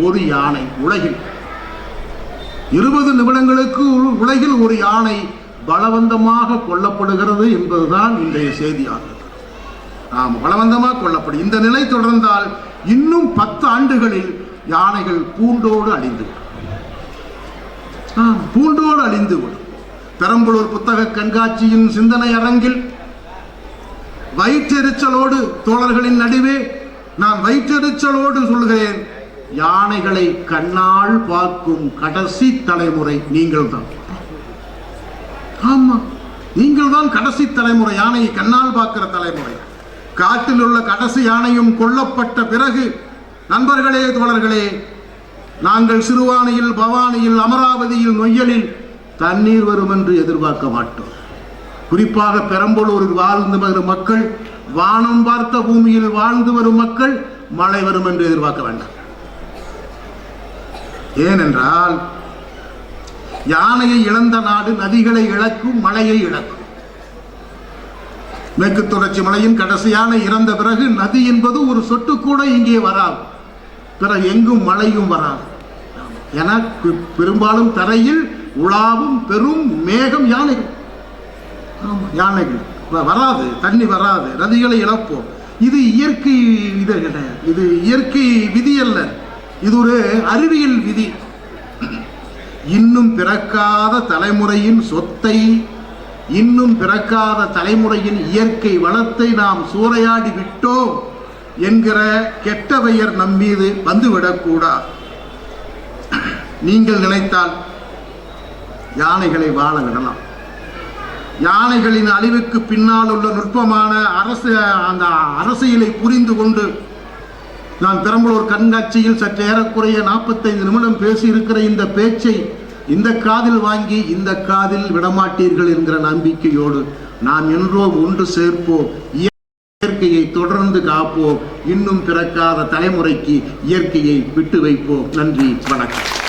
ஒரு யானை உலகில் 20 நிமிடங்களுக்கு உலகில் ஒரு யானை பலவந்தமாக கொல்லப்படுகிறது என்பதுதான் இன்றைய செய்தியாகும். ஆம், பலவந்தமாக கொல்லப்படும். இந்த நிலை தொடர்ந்தால் இன்னும் 10 ஆண்டுகளில் யானைகள் பூண்டோடு அழிந்துவிடும். பூண்டோடு அழிந்துவிடும். பெரம்பலூர் புத்தக கண்காட்சியின் சிந்தனை அரங்கில் வயிற்றெரிச்சலோடு தோழர்களின் நடுவே நான் வயிற்றெரிச்சலோடு சொல்கிறேன், யானைகளை கண்ணால் பார்க்கும் கடைசி தலைமுறை நீங்கள் தான். ஆமா, நீங்கள் தான் கடைசி தலைமுறை, யானையை கண்ணால் பார்க்கிற தலைமுறை. காட்டில் உள்ள கடைசி யானையும் கொல்லப்பட்ட பிறகு நண்பர்களே, தோழர்களே, நாங்கள் சிறுவாணியில், பவானியில், அமராவதியில், நொய்யலில் தண்ணீர் வரும் என்று எதிர்பார்க்க மாட்டோம். குறிப்பாக பெரம்பலூரில் வாழ்ந்து வரும் மக்கள், வானம் பார்த்த பூமியில் வாழ்ந்து வரும் மக்கள் மழை வரும் என்று எதிர்பார்க்க வேண்டாம். ஏனென்றால் யானையை இழந்த நாடு நதிகளை இழக்கும், மழையை இழக்கும். மேற்கு தொடர்ச்சி மலையின் கடைசியான இறந்த பிறகு நதி என்பது ஒரு சொட்டு கூட இங்கே வராது. பிறகு எங்கும் மழையும் வராது. என பெரும்பாலும் தரையில் உலாவும் பெரும் மேகம் யானைகள். யானைகள் வராது, தண்ணி வராது, நதிகளை இழப்போம். இது இயற்கை இது கிடையாது, இது இயற்கை விதி அல்ல, இது ஒரு அறிவியல் விதி. இன்னும் பிறக்காத தலைமுறையின் சொத்தை, இன்னும் பிறக்காத தலைமுறையின் இயற்கை வளத்தை நாம் சூறையாடி விட்டோம் என்கிற கெட்ட பெயர் நம் மீது வந்துவிடக்கூடாது. நீங்கள் நினைத்தால் யானைகளை வாழ விடலாம். யானைகளின் அழிவுக்கு பின்னால் உள்ள நுட்பமான அந்த அரசியலை புரிந்து கொண்டு நான் பெரம்பலூர் கண்காட்சியில் சற்று ஏறக்குறைய 45 நிமிடம் பேசியிருக்கிற இந்த பேச்சை இந்த காதில் வாங்கி இந்த காதில் விடமாட்டீர்கள் என்கிற நம்பிக்கையோடு நாம் என்றோ ஒன்று சேர்ப்போம், இயற்கையை தொடர்ந்து காப்போம், இன்னும் பிறக்காத தலைமுறைக்கு இயற்கையை விட்டு வைப்போம். நன்றி, வணக்கம்.